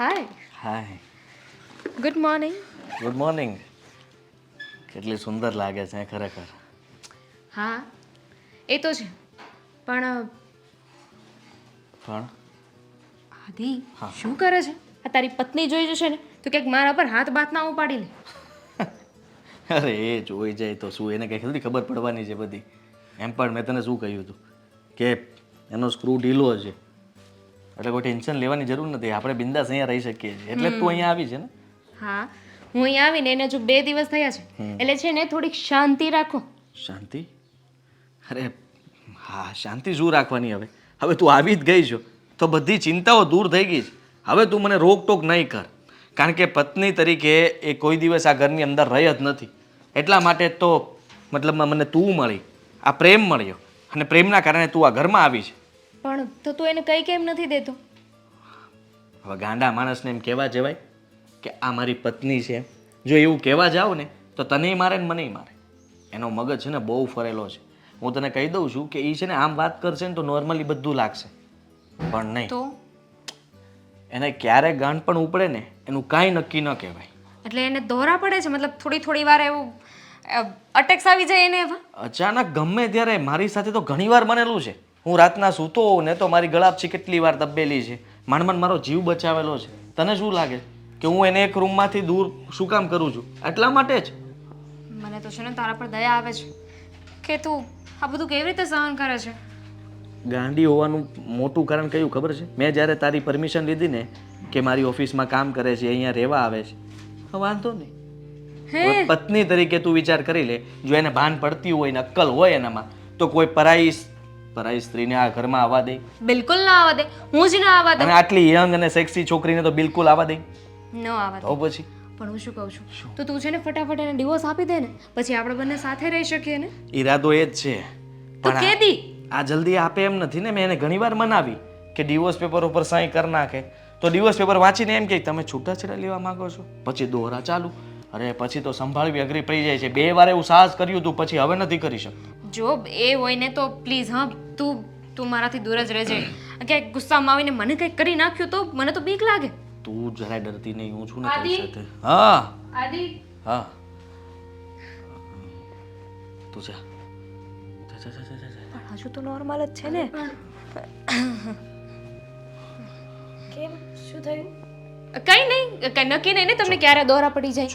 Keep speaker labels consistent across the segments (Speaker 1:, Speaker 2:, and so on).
Speaker 1: હાય
Speaker 2: hi
Speaker 1: good morning.
Speaker 2: Good morning. કેટલી સુંદર લાગે છે ખરેખર.
Speaker 1: હા એ તો છે પણ
Speaker 2: પણ
Speaker 1: આદિ શું કરે છે? આ તારી પત્ની જોઈ જશે ને તો ક્યાંક મારા પર હાથ બાથ ના ઉપાડી લે.
Speaker 2: અરે એ જોઈ જાય તો શું, એને કંઈ જલ્દી ખબર પડવાની છે બધી. એમ પણ મેં તને શું કહ્યું હતું કે એનો સ્ક્રૂ ઢીલો છે એટલે કોઈ ટેન્શન લેવાની જરૂર નથી. આપણે બિંદાસ અહીંયા રહી શકીએ છીએ એટલે જ તું અહીંયા આવી છે ને.
Speaker 1: હા હું અહીં આવીને એને જો 2 દિવસ થયા છે એટલે છે ને થોડીક શાંતિ રાખો.
Speaker 2: શાંતિ? અરે હા, શાંતિ શું રાખવાની હવે. હવે તું આવી જ ગઈ છો તો બધી ચિંતાઓ દૂર થઈ ગઈ છે. હવે તું મને રોકટોક નહીં કર, કારણ કે પત્ની તરીકે એ કોઈ દિવસ આ ઘરની અંદર રહી જ નથી. એટલા માટે તો મતલબમાં મને તું મળી, આ પ્રેમ મળ્યો અને પ્રેમના કારણે તું આ ઘરમાં આવી છે.
Speaker 1: પણ તો તું એને કઈ કેમ નથી દેતો?
Speaker 2: હવે ગાંડા માણસને એમ કહેવા જવાય કે આ મારી પત્ની છે? જો એવું કહેવા જાવ ને તો તનેય મારે ને મનેય મારે. એનો મગજ છે ને બહુ ફરેલો છે. હું તને કહી દઉં છું કે એ છે ને આમ વાત કરશે ને તો નોર્મલી બધું લાગશે, પણ નહીં.
Speaker 1: તો
Speaker 2: એને ક્યારે ગાંઠ પણ ઉપડે ને એનું કાંઈ નક્કી ન કહેવાય.
Speaker 1: એટલે એને દોરા પડે છે, મતલબ થોડી થોડી વાર એવું અટેક્સ આવી જાય એને એવા?
Speaker 2: અચાનક ગમે ત્યારે મારી સાથે તો ઘણીવાર બનેલું છે. હું રાતના સૂતો હોઉં ને તો મારી ગળાપછી કેટલી વાર દબેલી છે. માંડ માંડ મારો જીવ બચાવેલો છે. તને શું લાગે કે હું એને એક રૂમમાંથી દૂર શું કામ કરું છું? એટલા માટે જ.
Speaker 1: મને તો છે ને તારા પર દયા આવે છે કે તું આ બધું કેવી રીતે સહન કરે છે.
Speaker 2: ગાંડી હોવાનું મોટું કારણ કયું ખબર છે? મેં જ્યારે તારી પરમિશન લીધી ને કે મારી ઓફિસમાં કામ કરે છે, અહીંયા રહેવા આવે છે, વાંધો નહીં. હવે પત્ની તરીકે તું વિચાર કરી લે, જો એને ભાન પડતી હોય ને અક્કલ હોય એનામાં તો કોઈ પરાઈ સ્ત્રીને આ ઘરમાં આવવા દે?
Speaker 1: બિલકુલ ના આવવા દે. હું જ ના આવવા દઉં.
Speaker 2: અને આટલી યંગ અને સેક્સી છોકરીને તો બિલકુલ આવવા દે
Speaker 1: ન આવવા દે.
Speaker 2: તો પછી
Speaker 1: પણ હું શું કહું છું, તો તું છે ને ફટાફટ એને ડિવોર્સ આપી દે ને, પછી આપણે બંને સાથે રહી શકીએ ને.
Speaker 2: ઈરાદો એ જ છે.
Speaker 1: તો કે દી
Speaker 2: આ જલ્દી આપે એમ નથી ને. મેં એને ઘણીવાર મનાવી કે ડિવોર્સ પેપર ઉપર સહી કરી નાખે તો ડિવોર્સ પેપર વાંચીને એમ કે તમે છૂટાછેડા લેવા માંગો છો, પછી દોહરા ચાલુ. અરે પછી તો સંભાળવી અઘરી પડી જાય છે. 2 વાર એવું સાહસ કર્યું તું, પછી હવે નથી કરી શકતો.
Speaker 1: જો એ હોય ને તો પ્લીઝ હા તું મારાથી દૂર જ રહેજે. ક્યાંક ગુસ્સામાં આવીને મને કંઈક કરી નાખ્યું તો મને તો બીક લાગે.
Speaker 2: તું જરાય ડરતી નહીં, હું છું ને તારી સાથે. હા
Speaker 1: આદિ
Speaker 2: હા તું જા જા જા જા જા.
Speaker 1: પણ હજુ તો નોર્મલ જ છે ને. કેમ શું થયું? કઈ નહીં, કઈ નક્કી નહીં ને તમને ક્યારે દોરા પડી જાય.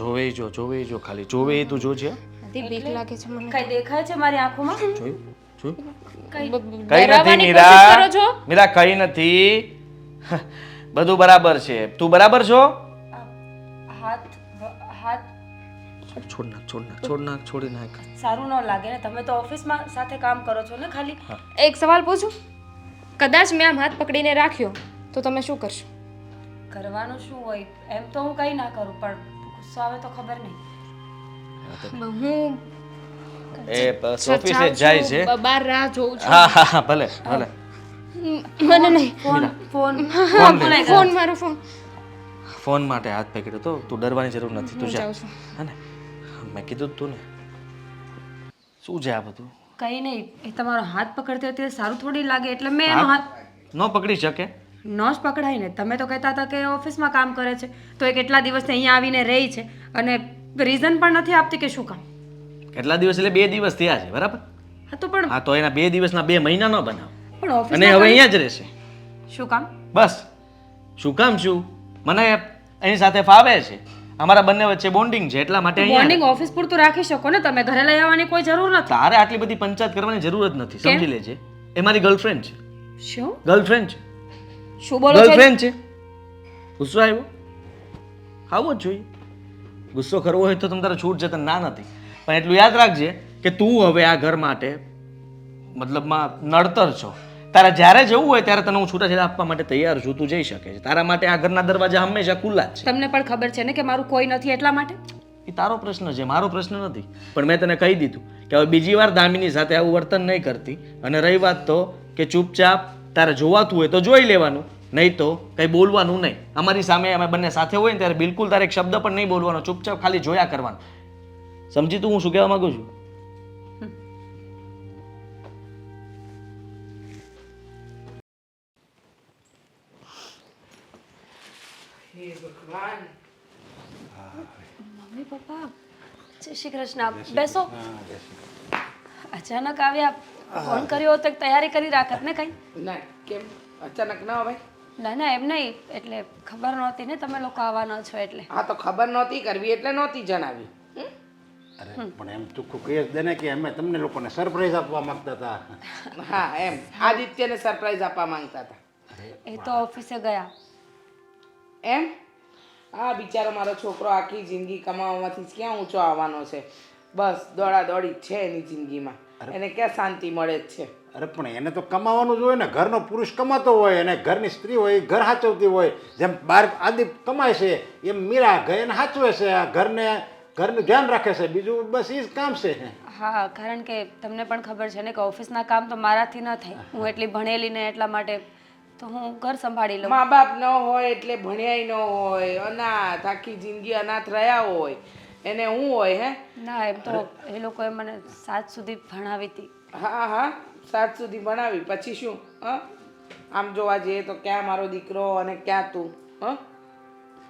Speaker 2: જોવે જો ખાલી જોવે તું જોજે.
Speaker 1: આદિ બીક લાગે છે મને.
Speaker 3: કઈ દેખાય છે મારી આંખોમાં?
Speaker 2: જોયું
Speaker 1: કઈ
Speaker 2: કઈ નથી મીરા. મીરા કઈ નથી, બધું બરાબર છે. તું બરાબર છો?
Speaker 3: હાથ હાથ
Speaker 2: છોડ નાખ છોડી નાખ.
Speaker 3: સારું ન લાગે ને. તમે તો ઓફિસમાં સાથે કામ કરો છો ને ખાલી.
Speaker 1: એક સવાલ પૂછું? કદાચ મેં આમ હાથ પકડીને રાખ્યો તો તમે શું કરશો?
Speaker 3: કરવાનું શું હોય એમ તો હું કઈ ના કરું, પણ ગુસ્સો આવે તો ખબર નહીં.
Speaker 1: હું
Speaker 2: ઓફિસે જાય છે.
Speaker 1: બહાર રાહ જોઉં છું.
Speaker 2: હા હા ભલે ભલે.
Speaker 1: મને નહીં. ફોન મારો ફોન.
Speaker 2: ફોન માટે હાથ પકડ્યો તો તું ડરવાની જરૂર નથી. તું જા.
Speaker 1: જાઉં છું.
Speaker 2: હા ને, મેં કીધું તું ને. શું છે આ બધું?
Speaker 3: કઈ નહીં, એ તમારો હાથ પકડતી હતી સારું થોડી લાગે એટલે મેં એનો હાથ
Speaker 2: ન પકડી શકે.
Speaker 3: ન જ પકડાય ને. તમે તો કહેતા હતા કે ઓફિસમાં કામ કરે છે તો એ કેટલા દિવસથી અહીંયા આવીને રહી છે અને રીઝન પણ નથી આપતી કે શું કામ.
Speaker 2: કેટલા દિવસ એટલે 2 દિવસ થયા છે, બરાબર?
Speaker 3: હા તો પણ
Speaker 2: હા તો એના 2 દિવસના 2 મહિના ન બનાવ.
Speaker 3: પણ
Speaker 2: અને
Speaker 3: ઓફિસમાં
Speaker 2: હવે અહીંયા જ રહેશે.
Speaker 3: શું કામ?
Speaker 2: બસ. શું કામ શું? મને એની સાથે ફાવે છે. અમારા બંને વચ્ચે બોન્ડિંગ છે એટલા માટે અહીંયા.
Speaker 3: બોન્ડિંગ ઓફિસ પૂરતું રાખી શકો ને તમે. ઘરે લઈ આવવાની કોઈ જરૂર નથી.
Speaker 2: તારે આટલી બધી પંચાયત કરવાની જરૂર જ નથી. સમજી લેજે, એ મારી ગર્લફ્રેન્ડ છે.
Speaker 3: શું
Speaker 2: ગર્લફ્રેન્ડ છે.
Speaker 3: શું બોલો છો?
Speaker 2: ગર્લફ્રેન્ડ છે. ગુસ્સો આવ્યો? આવો જ જોઈએ. ગુસ્સો કરવો હોય તો તમે તારે છૂટ છે, તને ના નથી. પણ એટલું યાદ રાખજે કે તું હવે આ ઘર માટે મતલબમાં નડતર છો. તારે જ્યારે જવું હોય ત્યારે તને હું છૂટાછેડા આપવા માટે તૈયાર છું. તું જઈ શકે છે. તારા માટે આ ઘરના દરવાજા હંમેશા ખુલ્લા જ છે.
Speaker 3: તમને પણ ખબર છે ને કે મારું કોઈ નથી એટલા માટે.
Speaker 2: એ તારો પ્રશ્ન છે, મારો પ્રશ્ન નથી. પણ મેં તને કહી દીધું કે હવે બીજી વાર દામિની સાથે આવું વર્તન નહીં કરતી. અને રહી વાત તો કે ચૂપચાપ તારે જોવાતું હોય તો જોઈ લેવાનું, નહીં તો કંઈ બોલવાનું નહીં. અમારી સામે અમે બંને સાથે હોય ને ત્યારે બિલકુલ તારે એક શબ્દ પણ નહીં બોલવાનો. ચૂપચાપ ખાલી જોયા કરવાનું. સમજી તું હું શું કહેવા માંગુ છું?
Speaker 3: મમ્મી પપ્પા જય શ્રી કૃષ્ણ. બેસો. અચાનક આવ્યા, ફોન કર્યો હોત તો તૈયારી કરી રાખત ને કઈ.
Speaker 4: ના કેમ અચાનક ના હવે?
Speaker 3: ના ના એમ નહીં, એટલે ખબર નહોતી ને તમે લોકો આવવાના છો એટલે.
Speaker 4: હા તો ખબર નહોતી કરવી એટલે નહોતી જણાવી.
Speaker 5: અરે પણ એમ ચોખ્ખું કહી જ દે ને કે અમે તમને લોકોને સરપ્રાઈઝ આપવા માંગતા હતા.
Speaker 4: હા એમ આદિત્યને સરપ્રાઈઝ આપવા માંગતા હતા
Speaker 3: એ તો ઓફિસે ગયા.
Speaker 4: એમ? હા બિચારો મારો છોકરો આખી જિંદગી કમાવામાંથી ક્યાં ઊંચો આવવાનો છે. બસ દોડા દોડી જ છે એની જિંદગીમાં. એને ક્યાં શાંતિ મળે જ છે.
Speaker 5: અરે પણ એને તો કમાવાનું જ હોય ને. ઘરનો પુરુષ કમાતો હોય અને ઘરની સ્ત્રી હોય ઘર સાચવતી હોય. જેમ બહાર આદિ કમાય છે એમ મીરા ઘર સાચવે છે, આ ઘરનું ધ્યાન રાખે છે. બીજું બસ એ જ કામ છે.
Speaker 3: હા, કારણ કે તમને પણ ખબર છે ને કે ઓફિસના કામ તો મારાથી ન થાય. હું એટલી ભણેલી ને એટલા માટે તો હું ઘર સંભાળી લઉં.
Speaker 4: મા બાપ ન હોય એટલે ભણ્યાય ન હોય, અનાથ આખી જિંદગી અનાથ રહ્યા હોય એને હું હોય હે?
Speaker 3: ના એમ તો એ લોકોએ મને 7 સુધી ભણાવી હતી.
Speaker 4: હા હા 7 સુધી ભણાવી પછી શું? હા આમ જોવા જઈએ તો ક્યાં મારો દીકરો અને ક્યાં તું? હા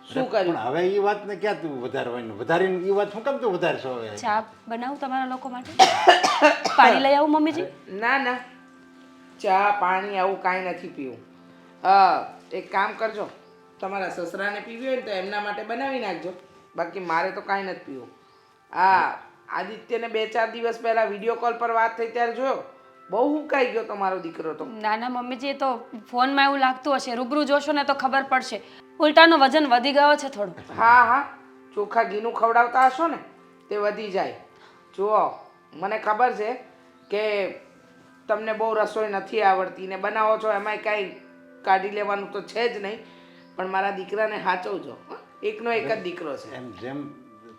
Speaker 4: શું કર્યું?
Speaker 5: પણ હવે એ વાતને ક્યાં તું વધારવાની? વધારીને એ વાત શું કામ તું વધારશો હવે?
Speaker 3: ચા બનાવું તમારા લોકો માટે? પાણી લઈ આવું મમ્મીજી?
Speaker 4: ના ના ચા પાણી આવું કાંઈ નથી પીવું. હા એક કામ કરજો, તમારા સસરાને પીવી હોય ને તો એમના માટે બનાવી નાખજો, બાકી મારે તો કાંઈ નથી પીવું. હા આદિત્યને 2-4 દિવસ પહેલાં વિડીયો કોલ પર વાત થઈ ત્યારે જોયો, બહુ હુંકાઈ ગયો તમારો દીકરો તો.
Speaker 3: ના ના મમ્મીજી, એ તો ફોનમાં એવું લાગતું હશે, રૂબરૂ જોશો ને તો ખબર પડશે. ઉલટાનું વજન વધી ગયો છે થોડું.
Speaker 4: હા હા ચોખ્ખા ઘીનું ખવડાવતા હશો ને તે વધી જાય. જુઓ મને ખબર છે કે તમને બહુ રસોઈ નથી આવડતી ને બનાવો છો એમાંય કાંઈ કાઢી લેવાનું તો છે જ નહીં, પણ મારા દીકરાને સાચવજો. એકનો એક જ દીકરો છે.
Speaker 5: એમ જેમ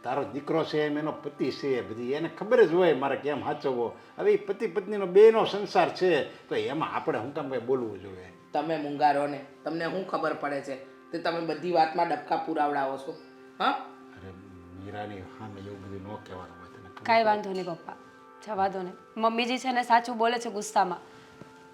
Speaker 5: તારો દીકરો છે એમ એનો પતિ છે, બધી એને ખબર જ હોય મારે કેમ સાચવવો. હવે એ પતિ પત્નીનો બેનો સંસાર છે તો એમાં આપણે શું કામ કંઈ બોલવું જોઈએ?
Speaker 4: તમે મૂંગારો ને તમને શું ખબર પડે છે તે તમે બધી વાતમાં ડબકા પુરાવડાવો છો. હા
Speaker 5: અરે મીરાની સામે એવું બધું ન કહેવાનું હોય તને.
Speaker 3: કાંઈ વાંધો નહીં પપ્પા, જવા દો ને. મમ્મીજી છે ને સાચું બોલે છે ગુસ્સામાં.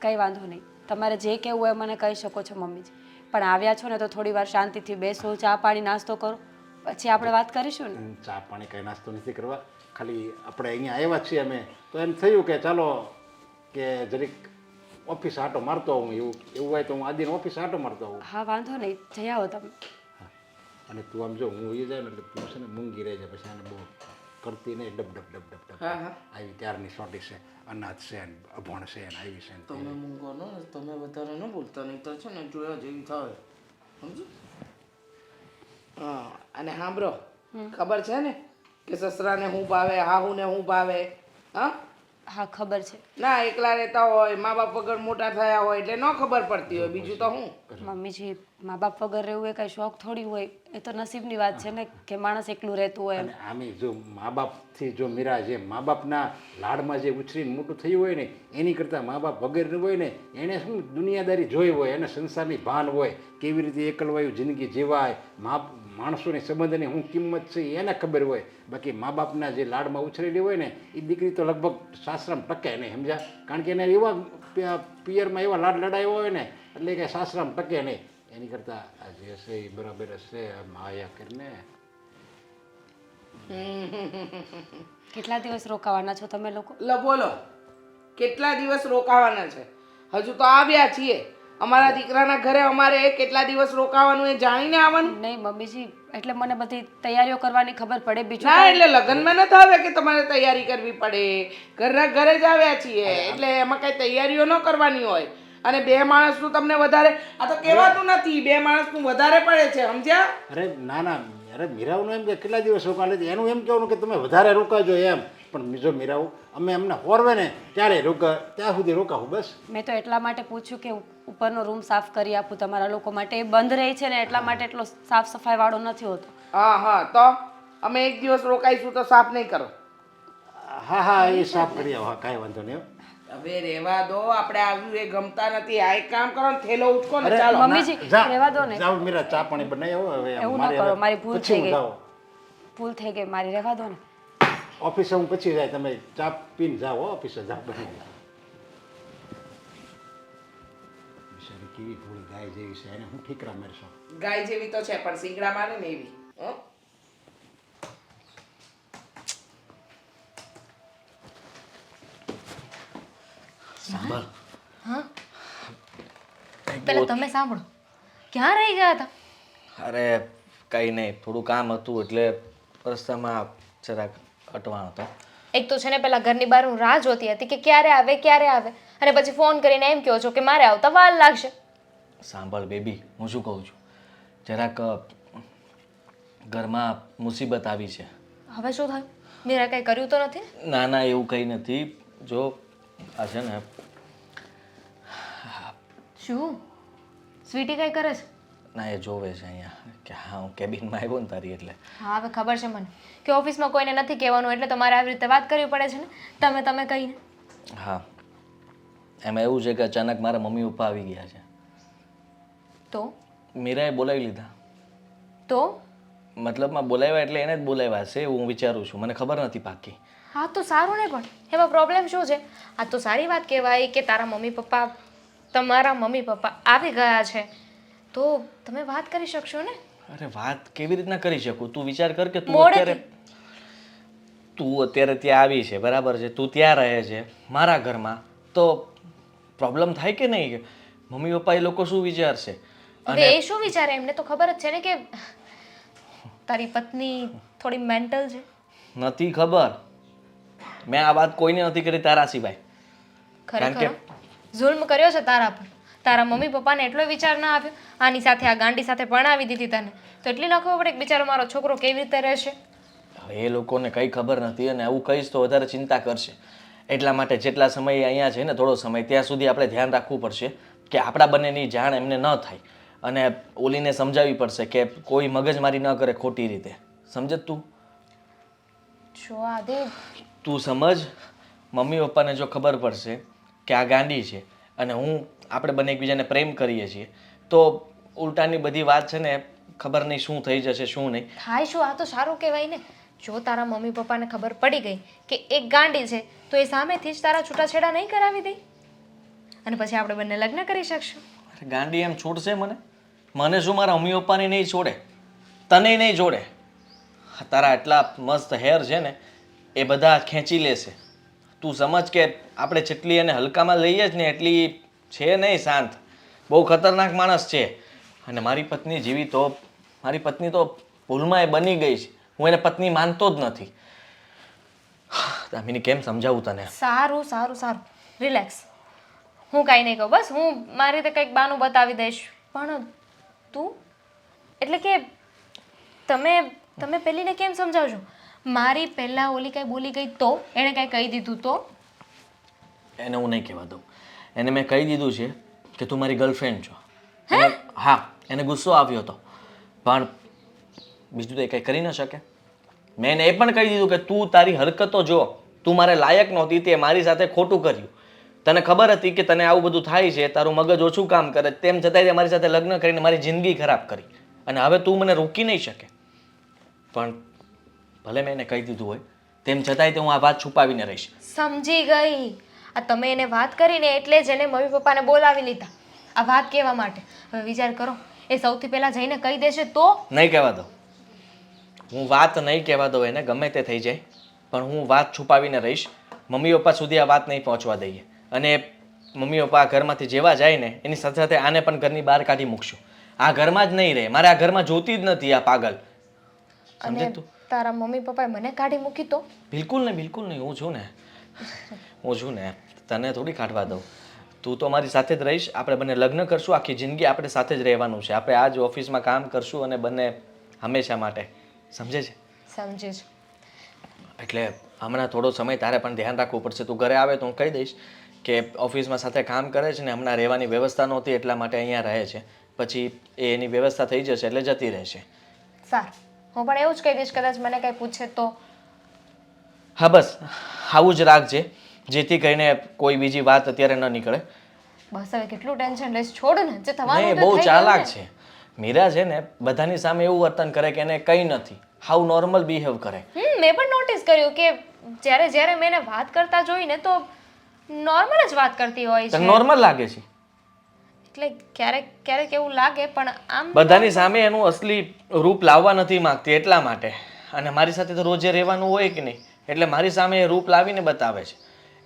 Speaker 3: કંઈ વાંધો નહીં, તમારે જે કહેવું હોય મને કહી શકો છો મમ્મીજી. પણ આવ્યા છો ને તો થોડી વાર શાંતિથી બેસો, ચા પાણી નાસ્તો કરો, પછી આપણે વાત કરીશું ને.
Speaker 5: ચા પાણી કંઈ નાસ્તો નથી કરવા, ખાલી આપણે અહીંયા આવ્યા છીએ અમે તો એમ થયું કે ચાલો કે જરીક ઓફિસ આટો મારતો હું. એવું હોય તો હું આદિને ઓફિસ આટો મારતો આવું.
Speaker 3: હા વાંધો નહીં, જઈ આવો તમે.
Speaker 5: અને તું આમ જો હું એ જાય ને એટલે તું છે ને મૂંગી રહે છે, પછી આને બહુ કરતી નહીં. ડબ ડબ ડબ ડબ ડબ
Speaker 4: હા હા
Speaker 5: આવી ત્યારની સોટી છે, અનાજ છે ને અભણ છે ને આવી છે ને
Speaker 4: તમે મૂંગો નો તમે વધારે ન બોલતા, નહીં તો છે ને જોયા જેવી થાય સમજો. હા અને સાંભળો, ખબર છે ને કે સસરાને હું ભાવે, હાહુને હું ભાવે? હા
Speaker 3: હા ખબર છે.
Speaker 4: ના એકલા રહેતા હોય, મા બાપ વગર મોટા થયા હોય એટલે ન ખબર પડતી હોય, બીજું તો હું.
Speaker 3: મમ્મીજી, મા બાપ વગર રહેવું એ કાંઈ શોખ થોડી હોય, એ તો નસીબની વાત છે ને કે માણસ એકલું રહેતું હોય.
Speaker 5: અને આમે જો મા બાપથી જો મીરા જે મા બાપના લાડમાં જે ઉછરીને મોટું થયું હોય ને એની કરતાં મા બાપ વગર હોય ને એને શું દુનિયાદારી જોઈ હોય, એને સંસારની ભાન હોય, કેવી રીતે એકલવાયું જિંદગી જીવાય, માણસોની સંબંધની શું કિંમત છે એને ખબર હોય. બાકી મા બાપના જે લાડમાં ઉછરેલી હોય ને એ દીકરી તો લગભગ સાસરામાં ટકે નહીં, સમજ્યા? કારણ કે એને એવા પિયરમાં એવા લાડ લડાયો હોય ને એટલે કે સાસરામાં ટકે નહીં. એની કરતાં આ જે છે એ બરાબર હશે માયા કરીને.
Speaker 3: કેટલા દિવસ રોકાવાના છો તમે લોકો?
Speaker 4: લો બોલો કેટલા દિવસ રોકાવાના છે? હજુ તો આવ્યા છીએ. અમારા દીકરાના ઘરે અમારે કેટલા દિવસ રોકાવાનું એ જાણીને આવવાનું?
Speaker 3: નહીં મમ્મીજી, એટલે મને બધી તૈયારીઓ કરવાની ખબર પડે. બીજું
Speaker 4: ના એટલે લગ્નમાં નથી આવ્યા કે તમારે તૈયારી કરવી પડે. ઘરના ઘરે જ આવ્યા છીએ એટલે એમાં કઈ તૈયારીઓ ન કરવાની હોય. અને 2 માણસનું તમને વધારે, આ તો કહેવાતું નથી, 2 માણસનું વધારે પડે છે, સમજ્યા?
Speaker 5: અરે ના ના, અરે મીરાવનું એમ કે કેટલા દિવસ રોકાલે એનું એમ કહેવાનું કે તમે વધારે રોકાજો એમ. પણ જો મીરાવું અમે એમને હોરવે ને ત્યારે રોકા, ત્યાં સુધી રોકાવું બસ.
Speaker 3: મેં તો એટલા માટે પૂછ્યું કે ઉપરનો રૂમ સાફ કરી આપું તમારા લોકો માટે. એ બંધ રહી છે ને એટલા માટે એટલો સાફ સફાઈ વાળો નથી હોતો.
Speaker 4: હા હા તો અમે 1 દિવસ રોકાઈશું તો સાફ નહીં કરો?
Speaker 5: હા હા એ સાફ કરી આવો. હા કાંઈ વાંધો નહીં.
Speaker 4: હવે રહેવા દો, આપણે આવ્યું એ ગમતા નથી. આ એક કામ કરો ને થેલો ઉચકો ને ચાલો.
Speaker 3: મમ્મીજી રહેવા દો ને.
Speaker 5: જાઓ મીરા, ચા પાણી બનાવી આવો. હવે
Speaker 3: એવું ન કરો, મારી ભૂલ
Speaker 5: પછી
Speaker 3: થઈ
Speaker 5: હું
Speaker 3: ગઈ.
Speaker 5: જાઉં
Speaker 3: ભૂલ થઈ ગઈ મારી, રહેવા દો ને.
Speaker 5: ઓફિસે. હું પછી જાય, તમે ચા પીને જાઓ ઓફિસે. જાઓ બની બિચારી કેવી ભૂલ ગાય જેવી છે એને હું ઠીકરા મારશો.
Speaker 4: ગાય જેવી તો છે પણ શીંગડા મારે ને એવી હં?
Speaker 2: સાંભળ
Speaker 1: હા પેલા તમે સાંભળો ક્યાં રહી ગયા હતા?
Speaker 2: અરે કંઈ નહીં, થોડું કામ હતું એટલે રસ્તામાં જરાક અટવાણ હતો.
Speaker 1: એક તો છે ને પેલા ઘરની બહાર હું રાહ જોતી હતી કે ક્યારે આવે અને પછી ફોન કરીને એમ કહો છો કે મારે આવતા વાર લાગશે.
Speaker 2: સાંભળ બેબી, હું શું કહું છું, જરાક ઘરમાં મુસીબત આવી છે.
Speaker 1: હવે શું થયું? મીરા કંઈ કર્યું તો નથી ને?
Speaker 2: ના ના, એવું કંઈ નથી. જો આ છે ને,
Speaker 1: શું સ્વીટી કઈ કરે છે?
Speaker 2: ના એ જોવે છે અહીંયા કે હા હું કેબિનમાં આવ્યો ને તારી એટલે.
Speaker 1: હા હવે ખબર છે મને કે ઓફિસમાં કોઈને નથી કહેવાનું એટલે તમારે આવી રીતે વાત કરવી પડે છે ને તમે કહીને.
Speaker 2: હા, એમાં એવું છે કે અચાનક મારા મમ્મી પપ્પા આવી ગયા છે.
Speaker 1: તો
Speaker 2: મીરાએ બોલાવી લીધા.
Speaker 1: તો
Speaker 2: મતલબમાં બોલાવ્યા એટલે એને જ બોલાવ્યા છે એવું હું વિચારું છું, મને ખબર નથી પાકી.
Speaker 1: હા તો સારું ને, પણ એમાં પ્રોબ્લેમ શું છે? આ તો સારી વાત કહેવાય કે તમારા મમ્મી પપ્પા આવી ગયા છે તો તમે વાત કરી શકશો ને.
Speaker 2: અરે વાત કેવી રીતના કરી શકું? તું વિચાર કર કે તું
Speaker 1: મોડેથી.
Speaker 2: અત્યારે ત્યાં આવી છે, બરાબર છે, તું ત્યાં રહે છે મારા ઘરમાં, તો પ્રોબ્લેમ થાય કે નહીં? મમ્મી પપ્પા એ લોકો શું વિચારશે?
Speaker 1: હવે એ શું વિચારે? એમને તો ખબર જ છે ને કે તારી પત્ની થોડી મેન્ટલ છે.
Speaker 2: નથી ખબર, મેં આ વાત કોઈને નથી કરી તારા સિવાય. કારણ
Speaker 1: ખરેખર જુલ્મ કર્યો છે તારા પર. તારા મમ્મી પપ્પાને એટલો વિચાર ના આવ્યો? આની સાથે આ ગાંડી સાથે પરણાવી દીધી તને તો એટલી ન ખબર પડે કે બિચારો મારો છોકરો કેવી રીતે રહેશે?
Speaker 2: હવે એ લોકોને કંઈ ખબર નથી અને આવું કહીશ તો વધારે ચિંતા કરશે. એટલા માટે જેટલા સમય અહીંયા છે ને, થોડો સમય, ત્યાં સુધી આપણે ધ્યાન રાખવું પડશે કે આપણા બંનેની જાણ એમને ન થાય અને ઓલીને સમજાવવી પડશે કે કોઈ મગજમારી ન કરે ખોટી રીતે. સમજે તું?
Speaker 1: જો આદિ,
Speaker 2: તું સમજ, મમ્મી પપ્પાને જો ખબર પડશે કે આ ગાંડી છે અને આપણે બંને એકબીજાને પ્રેમ કરીએ છીએ તો ઉલટાની બધી વાત છે ને, ખબર નહીં શું થઈ જશે શું નહીં.
Speaker 1: થાય શું? આ તો સારું કહેવાય ને. જો તારા મમ્મી પપ્પાને ખબર પડી ગઈ કે એક ગાંડી છે તો એ સામેથી જ તારા છૂટાછેડા નહીં કરાવી દે અને પછી આપણે બંને લગ્ન કરી શકશું.
Speaker 2: અરે ગાંડી એમ છોડશે મને? મને શું મારા મમ્મી પપ્પાને નહીં છોડે, તને નહીં છોડે. તારા એટલા મસ્ત હેર છે ને એ બધા ખેંચી લેશે. તું સમજ કે આપણે જેટલી એને હલકામાં લઈએ જ ને એટલી છે નહીં શાંત, બહુ ખતરનાક માણસ છે. અને મારી પત્ની તો ભૂલમાં એ બની ગઈ છે. હું એને પત્ની માનતો જ નથી. દામિની કેમ સમજાવું તને?
Speaker 1: સારું સારું સારું, રિલેક્સ. હું કાંઈ નહીં કહું, બસ હું મારી રીતે કંઈક બાનું બતાવી દઈશ. પણ તું એટલે કે તમે પેલીને કેમ સમજાવજો? મારી પહેલાં ઓલી કાંઈ બોલી ગઈ તો એણે કાંઈ કહી દીધું તો?
Speaker 2: એને હું નહીં કહેવા દઉં. એને મેં કહી દીધું છે કે તું મારી ગર્લફ્રેન્ડ છો. હા, એને ગુસ્સો આવ્યો હતો પણ બીજું તો એ કંઈ કરી ન શકે. મેં એને એ પણ કહી દીધું કે તું તારી હરકતો જો, તું મારે લાયક નહોતી, તે મારી સાથે ખોટું કર્યું. તને ખબર હતી કે તને આવું બધું થાય છે, તારું મગજ ઓછું કામ કરે, તેમ છતાંય તે મારી સાથે લગ્ન કરીને મારી જિંદગી ખરાબ કરી અને હવે તું મને રોકી નહીં શકે. પણ ભલે મેં એને કહી દીધું હોય તેમ છતાંય હું આ વાત છુપાવીને રહીશ.
Speaker 1: સમજી ગઈ. આ તમે એને વાત કરીને એટલે જ એને મમ્મી પપ્પાને બોલાવી લીધા આ વાત કહેવા માટે. હવે વિચાર કરો, એ સૌથી પહેલાં જઈને કહી દેશે તો?
Speaker 2: નહીં કહેવા દો, હું વાત નહીં કહેવા દઉં એને, ગમે તે થઈ જાય, પણ હું વાત છુપાવીને રહીશ. મમ્મી પપ્પા સુધી આ વાત નહીં પહોંચવા દઈએ અને મમ્મી પપ્પા આ ઘરમાંથી જેવા જાય ને એની સાથે સાથે આને પણ ઘરની બહાર કાઢી મૂકશું. આ ઘરમાં જ નહીં રહે, મારે આ ઘરમાં જોતી જ નથી આ પાગલ. સમજે તું?
Speaker 1: તારા મમ્મી પપ્પાએ મને કાઢી મૂકી તો?
Speaker 2: બિલકુલ નહીં, હું છું ને, તને થોડી કાઢવા દઉં. તું તો મારી સાથે જ રહીશ, આપણે બંને લગ્ન કરશું, આખી જિંદગી આપણે સાથે જ રહેવાનું છે. આપણે આ જ ઓફિસમાં કામ કરશું અને બંને હંમેશા માટે. સમજે છે?
Speaker 1: સમજે છે.
Speaker 2: એટલે હમણાં થોડો સમય તારે પણ ધ્યાન રાખવું પડશે. તું ઘરે આવે તો હું કહી દઈશ કે ઓફિસમાં સાથે કામ કરે છે ને હમણાં રહેવાની વ્યવસ્થા નહોતી એટલા માટે અહીંયા રહે છે, પછી એની વ્યવસ્થા થઈ જશે એટલે જતી રહેશે.
Speaker 1: સારું, હું પણ એવું જ કહી દઈશ, કદાચ મને કંઈ પૂછે તો.
Speaker 2: હા બસ આવું જ રાખજે, જેથી કરીને કોઈ બીજી વાત અત્યારે ન નીકળે.
Speaker 1: બસ હવે કેટલું ટેન્શન લઈશ, છોડ ને, જે થવાનું
Speaker 2: નહીં,
Speaker 1: તે
Speaker 2: બહુ
Speaker 1: થઈ
Speaker 2: ચાલાક
Speaker 1: ગયું ને.
Speaker 2: છે મીરા છે ને, બધાની સામે એવું વર્તન કરે કે એને કંઈ નથી, હાવ નોર્મલ બિહેવ કરે.
Speaker 1: મેં પણ નોટિસ કર્યું કે જ્યારે મેં એને વાત કરતા જોઈને તો નોર્મલ જ વાત કરતી હોય છે.
Speaker 2: નોર્મલ લાગે છે?
Speaker 1: એટલે ક્યારેક ક્યારેક એવું લાગે પણ આમ
Speaker 2: બધાની સામે એનું અસલી રૂપ લાવવા નથી માંગતી એટલા માટે. અને મારી સાથે તો રોજે રહેવાનું હોય કે નહીં, એટલે મારી સામે એ રૂપ લાવીને બતાવે છે.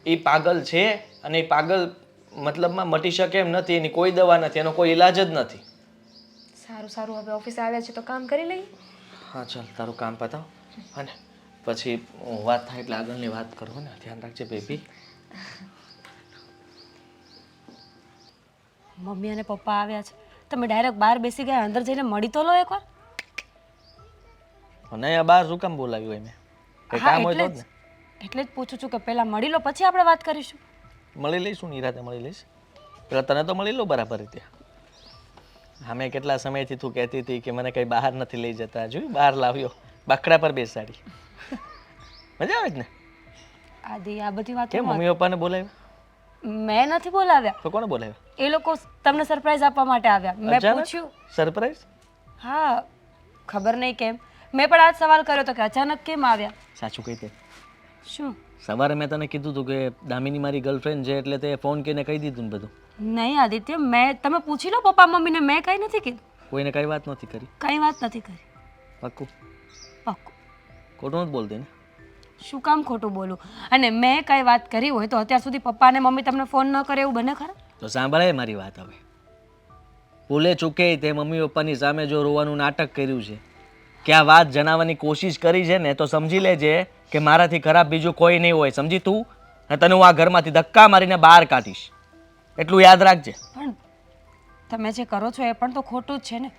Speaker 2: એ પાગલ છે અને એ પાગલ મતલબમાં મટી શકે એમ નથી, એની કોઈ દવા નથી, એનો કોઈ ઈલાજ જ નથી.
Speaker 1: સારું સારું, હવે ઓફિસે આવ્યા છે તો કામ કરી લઈએ.
Speaker 2: હા ચાલ, તારું કામ પતાવ અને પછી વાત થાય એટલે આગળની વાત કરો ને. ધ્યાન રાખજે બેબી.
Speaker 3: મમ્મી અને પપ્પા આવ્યા છે, તમે ડાયરેક્ટ બહાર બેસી ગયા, અંદર જઈને મળી તો લો એકવાર.
Speaker 2: અને અહીંયા બહાર શું કામ બોલાવ્યું એમ? કંઈ
Speaker 3: હા,
Speaker 2: કામ હોય તો જ ને.
Speaker 3: એટલે જ પૂછું છું કે પહેલાં મળી લો પછી આપણે વાત કરીશું.
Speaker 2: મળી લઈશું, નિરાતે મળી લઈશ. પેલા તને તો મળી લો બરાબર રીતે. અમે કેટલા સમયથી તું કહેતી હતી કે મને કંઈ બહાર નથી લઈ જતા, જોયું બહાર લાવ્યો, બાકડા પર બેસાડી. મજા આવે જ ને?
Speaker 3: આદિ, આ બધી વાતો
Speaker 2: કેમ મમ્મી પપ્પાને બોલાવ્યા?
Speaker 3: મેં નથી બોલાવ્યા,
Speaker 2: તો કોને બોલાવ્યા?
Speaker 3: એ લોકો તમને સરપ્રાઈઝ આપવા માટે આવ્યા. મેં પૂછ્યું.
Speaker 2: સરપ્રાઈઝ?
Speaker 3: હા, ખબર નહીં કેમ મેં પણ આજ સવાલ કર્યો તો કે અચાનક કેમ આવ્યા.
Speaker 2: સાચું કહી દે.
Speaker 3: શું?
Speaker 2: સવારે મેં તને કીધું હતું કે દામિની મારી ગર્લફ્રેન્ડ છે, એટલે તે ફોન કરીને કહી દીધું ને બધું.
Speaker 3: નહીં આદિત્ય, તમે પૂછી લો પપ્પા મમ્મીને, મેં કંઈ નથી કીધું.
Speaker 2: કોઈને કઈ વાત નથી કરી?
Speaker 3: કંઈ વાત નથી કરી.
Speaker 2: પાક્કું?
Speaker 3: પાક્કું.
Speaker 2: ખોટું નથી બોલતી ને?
Speaker 3: શું કામ ખોટું બોલું? અને મેં કઈ વાત કરી હોય તો અત્યાર સુધી પપ્પા અને મમ્મી તમને ફોન ન કરે એવું બને ખરા?
Speaker 2: તો સાંભળે મારી વાત. હવે ભૂલે ચૂકે તે મમ્મી પપ્પાની સામે જો રોવાનું નાટક કર્યું છે કે આ વાત જણાવવાની કોશિશ કરી છે ને, તો સમજી લેજે કે મારાથી ખરાબ બીજું કોઈ નહીં હોય. સમજી તું? અને તને હું આ ઘરમાંથી ધક્કા મારીને બહાર કાઢીશ, એટલું યાદ રાખજે.
Speaker 3: પણ તમે જે કરો છો એ પણ તો ખોટું જ છે ને.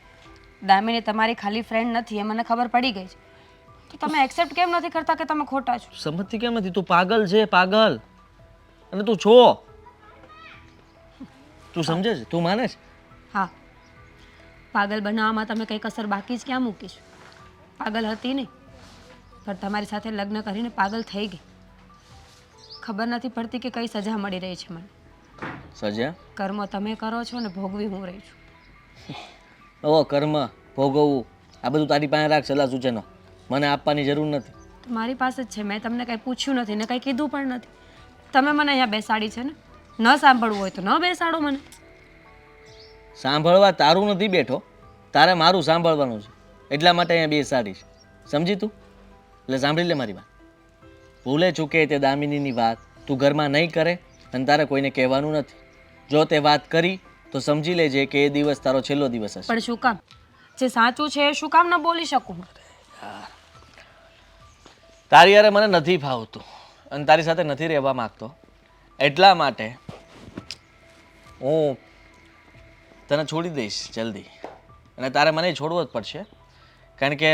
Speaker 3: દામિની તમારી ખાલી ફ્રેન્ડ નથી, એ મને ખબર પડી ગઈ છે. તો તમે એક્સેપ્ટ કેમ નથી કરતા કે તમે ખોટા છો?
Speaker 2: સમજતી કેમ નથી? તું પાગલ છે, પાગલ. અને તું છો. તું સમજે છે? તું માને છે?
Speaker 3: હા, પાગલ બનાવવામાં તમે કંઈ કસર બાકી જ ક્યાં મૂકીશ? પાગલ હતી નહીં, પણ તમારી સાથે લગ્ન કરીને પાગલ થઈ ગઈ. ખબર નથી પડતી કે કઈ સજા મળી રહી છે મને.
Speaker 2: સજા?
Speaker 3: કર્મ તમે કરો છો ને ભોગવી હું રહી છું.
Speaker 2: ઓ કર્મ ભોગવવું, આ બધું તારી પાસે રાખ. સલાહ સૂચનો મને આપવાની જરૂર નથી.
Speaker 3: તો મારી પાસે જ છે, મેં તમને કંઈ પૂછ્યું નથી ને કંઈ કીધું પણ નથી. તમે મને અહીંયા બેસાડી છે ને, ન સાંભળવું હોય તો ન બેસાડો મને.
Speaker 2: સાંભળવા તારું નથી બેઠો, તારે મારું સાંભળવાનું છે, એટલા માટે અહીંયા બેસાડીશ. સમજી તું? એટલે સાંભળી લે મારી વાત. ભૂલે ચૂકે તે દામિનીની વાત તું ઘરમાં નહીં કરે અને તારે કોઈને કહેવાનું નથી. જો તે વાત કરી તો સમજી લેજે કે એ દિવસ તારો છેલ્લો દિવસ હશે.
Speaker 3: પણ શું કામ? જે સાચું છે એ શું કામ ન બોલી શકું?
Speaker 2: તારી યારે મને નથી ફાવતું અને તારી સાથે નથી રહેવા માંગતો, એટલા માટે હું તને છોડી દઈશ જલ્દી. અને તારે મને છોડવો જ પડશે, કારણ કે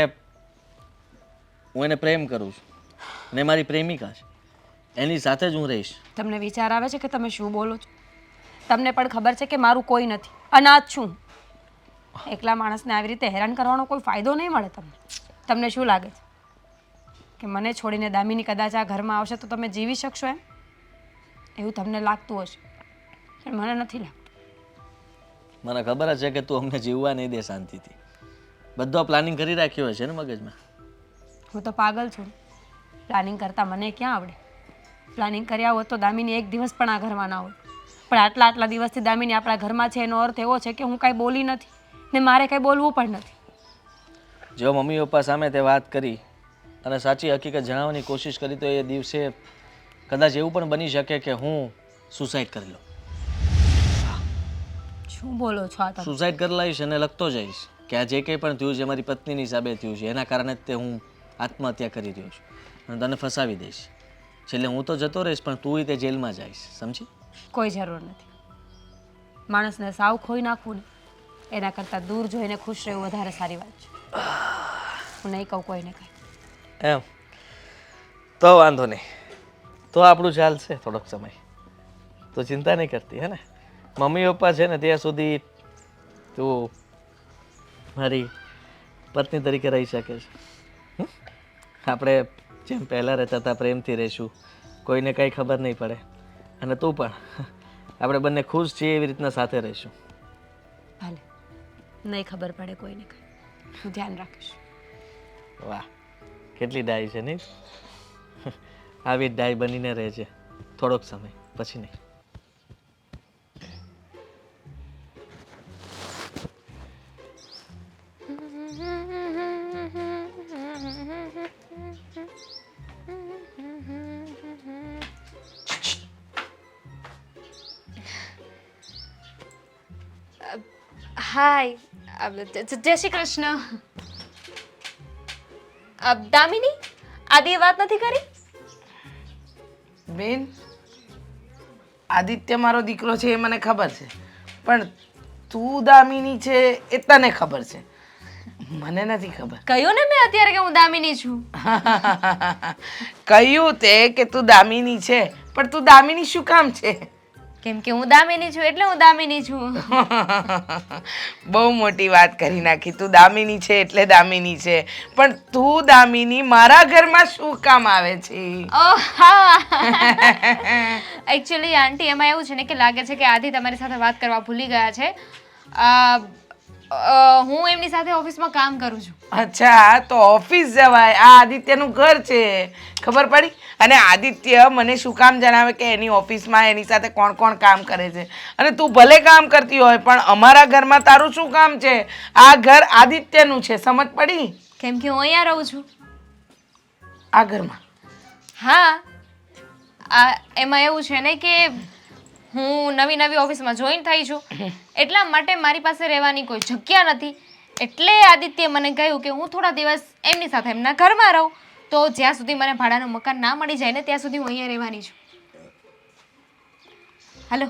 Speaker 2: હું એને પ્રેમ કરું છું અને મારી પ્રેમિકા છે, એની સાથે જ હું રહીશ.
Speaker 3: તમને વિચાર આવે છે કે તમે શું બોલો છો? તમને પણ ખબર છે કે મારું કોઈ નથી, અનાથ છું. એકલા માણસને આવી રીતે હેરાન કરવાનો કોઈ ફાયદો નહીં મળે તમને. તમને શું લાગે છે કે મને છોડીને દામિની કદાચ આ ઘરમાં આવશે તો તમે જીવી શકશો એમ? એવું તમને લાગતું હશે, પણ મને નથી લાગતું.
Speaker 2: મને ખબર જ છે કે તું અમને જીવવા નહીં દે શાંતિથી. બધો પ્લાનિંગ કરી રાખ્યો હશે ને મગજમાં.
Speaker 3: હું તો પાગલ છું, પ્લાનિંગ કરતાં મને ક્યાં આવડે? પ્લાનિંગ કર્યા હોત તો દામિની એક દિવસ પણ આ ઘરમાં ના હોય. પણ આટલા દિવસથી દામિની આપણા ઘરમાં છે એનો અર્થ એવો છે કે હું કાંઈ બોલી નથી ને મારે કંઈ બોલવું પણ નથી.
Speaker 2: જો મમ્મી પપ્પા સામે તે વાત કરી અને સાચી હકીકત જણાવવાની કોશિશ કરી તો એ દિવસે કદાચ એવું પણ બની શકે કે હું સુસાઇડ કરી લઉં.
Speaker 3: શું બોલો છો આ તમે?
Speaker 2: સુસાઇડ કરી લઈશ અને લખતો જઈશ કે આ જે કંઈ પણ થયું છે મારી પત્નીની હિસાબે થયું છે, એના કારણે જ તે હું આત્મહત્યા કરી રહ્યો છું અને તને ફસાવી દઈશ. છેલ્લે હું તો જતો રહીશ પણ તું તે જેલમાં જઈશ. સમજી?
Speaker 3: કોઈ જરૂર નથી. માણસને સાવ ખોઈ નાખવું ને એના કરતાં દૂર જોઈને ખુશ રહેવું વધારે સારી વાત છે. હું નહીં કહું કોઈને કંઈ.
Speaker 2: એમ તો વાંધો નહીં, તો આપણું ચાલશે થોડોક સમય. તો ચિંતા નહીં કરતી હે ને? મમ્મી પપ્પા છે ને ત્યાં સુધી તું મારી પત્ની તરીકે રહી શકે છે. આપણે જેમ પહેલાં રહેતા હતા પ્રેમથી રહીશું, કોઈને કંઈ ખબર નહીં પડે. અને તું પણ, આપણે બંને ખુશ છીએ એવી રીતના સાથે રહીશું.
Speaker 3: ભલે નહીં ખબર પડે કોઈને કંઈ, હું ધ્યાન રાખીશ.
Speaker 2: વાહ, કેટલી ડાય છે નહીં? આવી જ ડાય બનીને રહેજે થોડોક સમય, પછી નહીં.
Speaker 1: હાય જય શ્રી કૃષ્ણ. દામિની, આદિએ વાત નથી કરી?
Speaker 4: બેન, આદિત્ય મારો દીકરો છે એ મને ખબર છે, પણ તું દામિની છે એ તને ખબર છે, મને નથી ખબર.
Speaker 1: કહ્યું ને મેં અત્યારે કે હું દામિની છું.
Speaker 4: કહ્યું તે કે તું દામિની છે, પણ તું દામિની શું કામ છે?
Speaker 1: કેમ કે હું દામિની છું એટલે હું દામિની છું.
Speaker 4: બહુ મોટી વાત કરી નાખી. તું દામિની છે એટલે દામિની છે, પણ તું દામિની મારા ઘરમાં શું કામ આવે છે?
Speaker 1: ઓહ હા, એકચ્યુઅલી આંટી એમાં એવું છે ને કે લાગે છે કે આદિ તમારી સાથે વાત કરવા ભૂલી ગયા છે. હું એમની સાથે ઓફિસમાં કામ કરું છું.
Speaker 4: અચ્છા, તો ઓફિસ જવાય. આ આદિત્યનું ઘર છે, ખબર પડી? અને આદિત્ય મને શું કામ જણાવે કે એની ઓફિસમાં એની સાથે કોણ કોણ કામ કરે છે? અને તું ભલે કામ કરતી હોય, પણ અમારા ઘરમાં તારું શું કામ છે? આ ઘર આદિત્યનું છે, સમજ પડી?
Speaker 1: કેમ કે હું અહીંયા રહું છું.
Speaker 4: આ ઘરમાં
Speaker 1: હા, એમાં એવું છે ને કે હું નવી નવી ઓફિસમાં જોઈન થઈ છું, એટલા માટે મારી પાસે રહેવાની કોઈ જગ્યા નથી. એટલે આદિત્ય મને કહ્યું કે હું થોડા દિવસ એમની સાથે એમના ઘરમાં રહું, તો જ્યાં સુધી મને ભાડાનું મકાન ના મળી જાય ને ત્યાં સુધી હું અહીંયા રહેવાની છું. હાલો.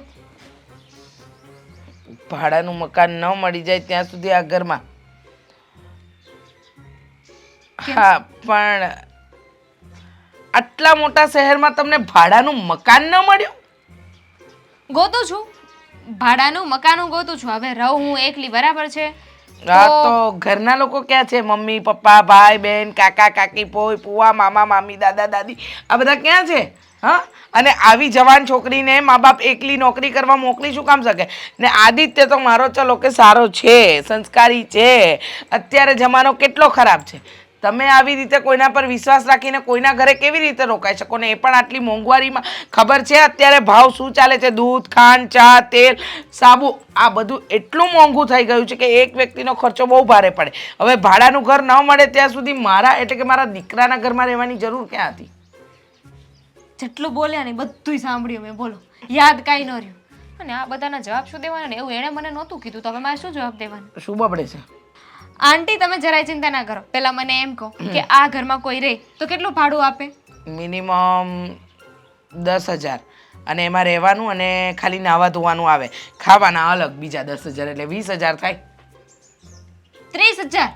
Speaker 4: ભાડાનું મકાન ન મળી જાય ત્યાં સુધી આ ઘરમાં? હા, પણ આટલા મોટા શહેરમાં તમને ભાડાનું મકાન ન મળ્યું?
Speaker 1: ગોતું છું, ભાડાનું મકાન ગોતું છું. હવે રહું હું એકલી, બરાબર છે?
Speaker 4: હા, તો ઘરના લોકો ક્યાં છે? મમ્મી પપ્પા, ભાઈ બહેન, કાકા કાકી, પોઈ પુઆ, મામા મામી, દાદા દાદી, આ બધા ક્યાં છે? હા, અને આવી જવાન છોકરીને મા બાપ એકલી નોકરી કરવા મોકલી શું કામ શકે? ને આદિત્ય તો મારો ચલો કે સારો છે, સંસ્કારી છે. અત્યારે જમાનો કેટલો ખરાબ છે. તમે આવી રીતે કોઈના પર વિશ્વાસ રાખીને કોઈના ઘરે કેવી રીતે રોકાઈ શકો? ને એ પણ આટલી મોંઘવારીમાં. ખબર છે અત્યારે ભાવ શું ચાલે છે? દૂધ, ખાંડ, ચા, તેલ, સાબુ, આ બધું એટલું મોંઘું થઈ ગયું છે કે એક વ્યક્તિનો ખર્ચો બહુ ભારે પડે. હવે ભાડાનું ઘર ન મળે ત્યાં સુધી મારા એટલે કે મારા દીકરાના ઘરમાં રહેવાની જરૂર ક્યાં હતી?
Speaker 1: જેટલું બોલ્યા ને બધુંય સાંભળ્યું મેં. બોલો, યાદ કાંઈ ન રહ્યું. અને આ બધાના જવાબ શું દેવાના ને એવું એણે મને નહોતું કીધું, તો હવે મારે શું જવાબ દેવાનો?
Speaker 4: શું બબડે છે?
Speaker 1: આંટી, તમે જરાય ચિંતા ના કરો. પેલા મને એમ કહો કે આ ઘરમાં કોઈ રહે તો કેટલું ભાડું આપે?
Speaker 4: મિનિમમ 10,000, અને એમાં રહેવાનું અને ખાલી નાવા ધોવાનું આવે, ખાવાના અલગ બીજા 10,000, એટલે 20,000 થાય.
Speaker 1: 30,000?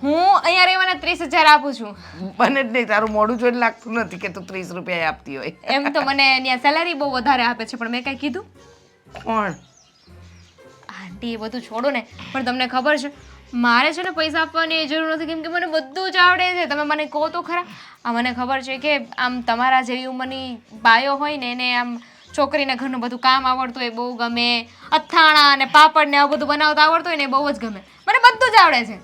Speaker 1: હું અહીંયા રહેવાના 30,000 આપું છું.
Speaker 4: બને જ નહીં, તારું મોઢું જોઈને લાગતું નથી કે તું 30 રૂપિયા આપતી હોય.
Speaker 1: એમ તો મને ત્યાં સેલેરી બહુ વધારે આપે છે, પણ મેં કાંઈ કીધું?
Speaker 4: કોણ?
Speaker 1: આંટી, એ બધું છોડો ને. પણ તમને ખબર છે મારે છે ને પૈસા આપવાની જરૂર નથી, કેમ કે મને બધું જ આવડે છે. તમે મને કહો તો ખરા. મને ખબર છે કે આમ તમારા જેવી ઉંમરની બાયો હોય ને એને આમ છોકરીને ઘરનું બધું કામ આવડતું હોય બહુ ગમે. અથાણા અને પાપડ ને આવું બધું બનાવતા આવડતું હોય ને બહુ જ ગમે. મને બધું જ આવડે છે.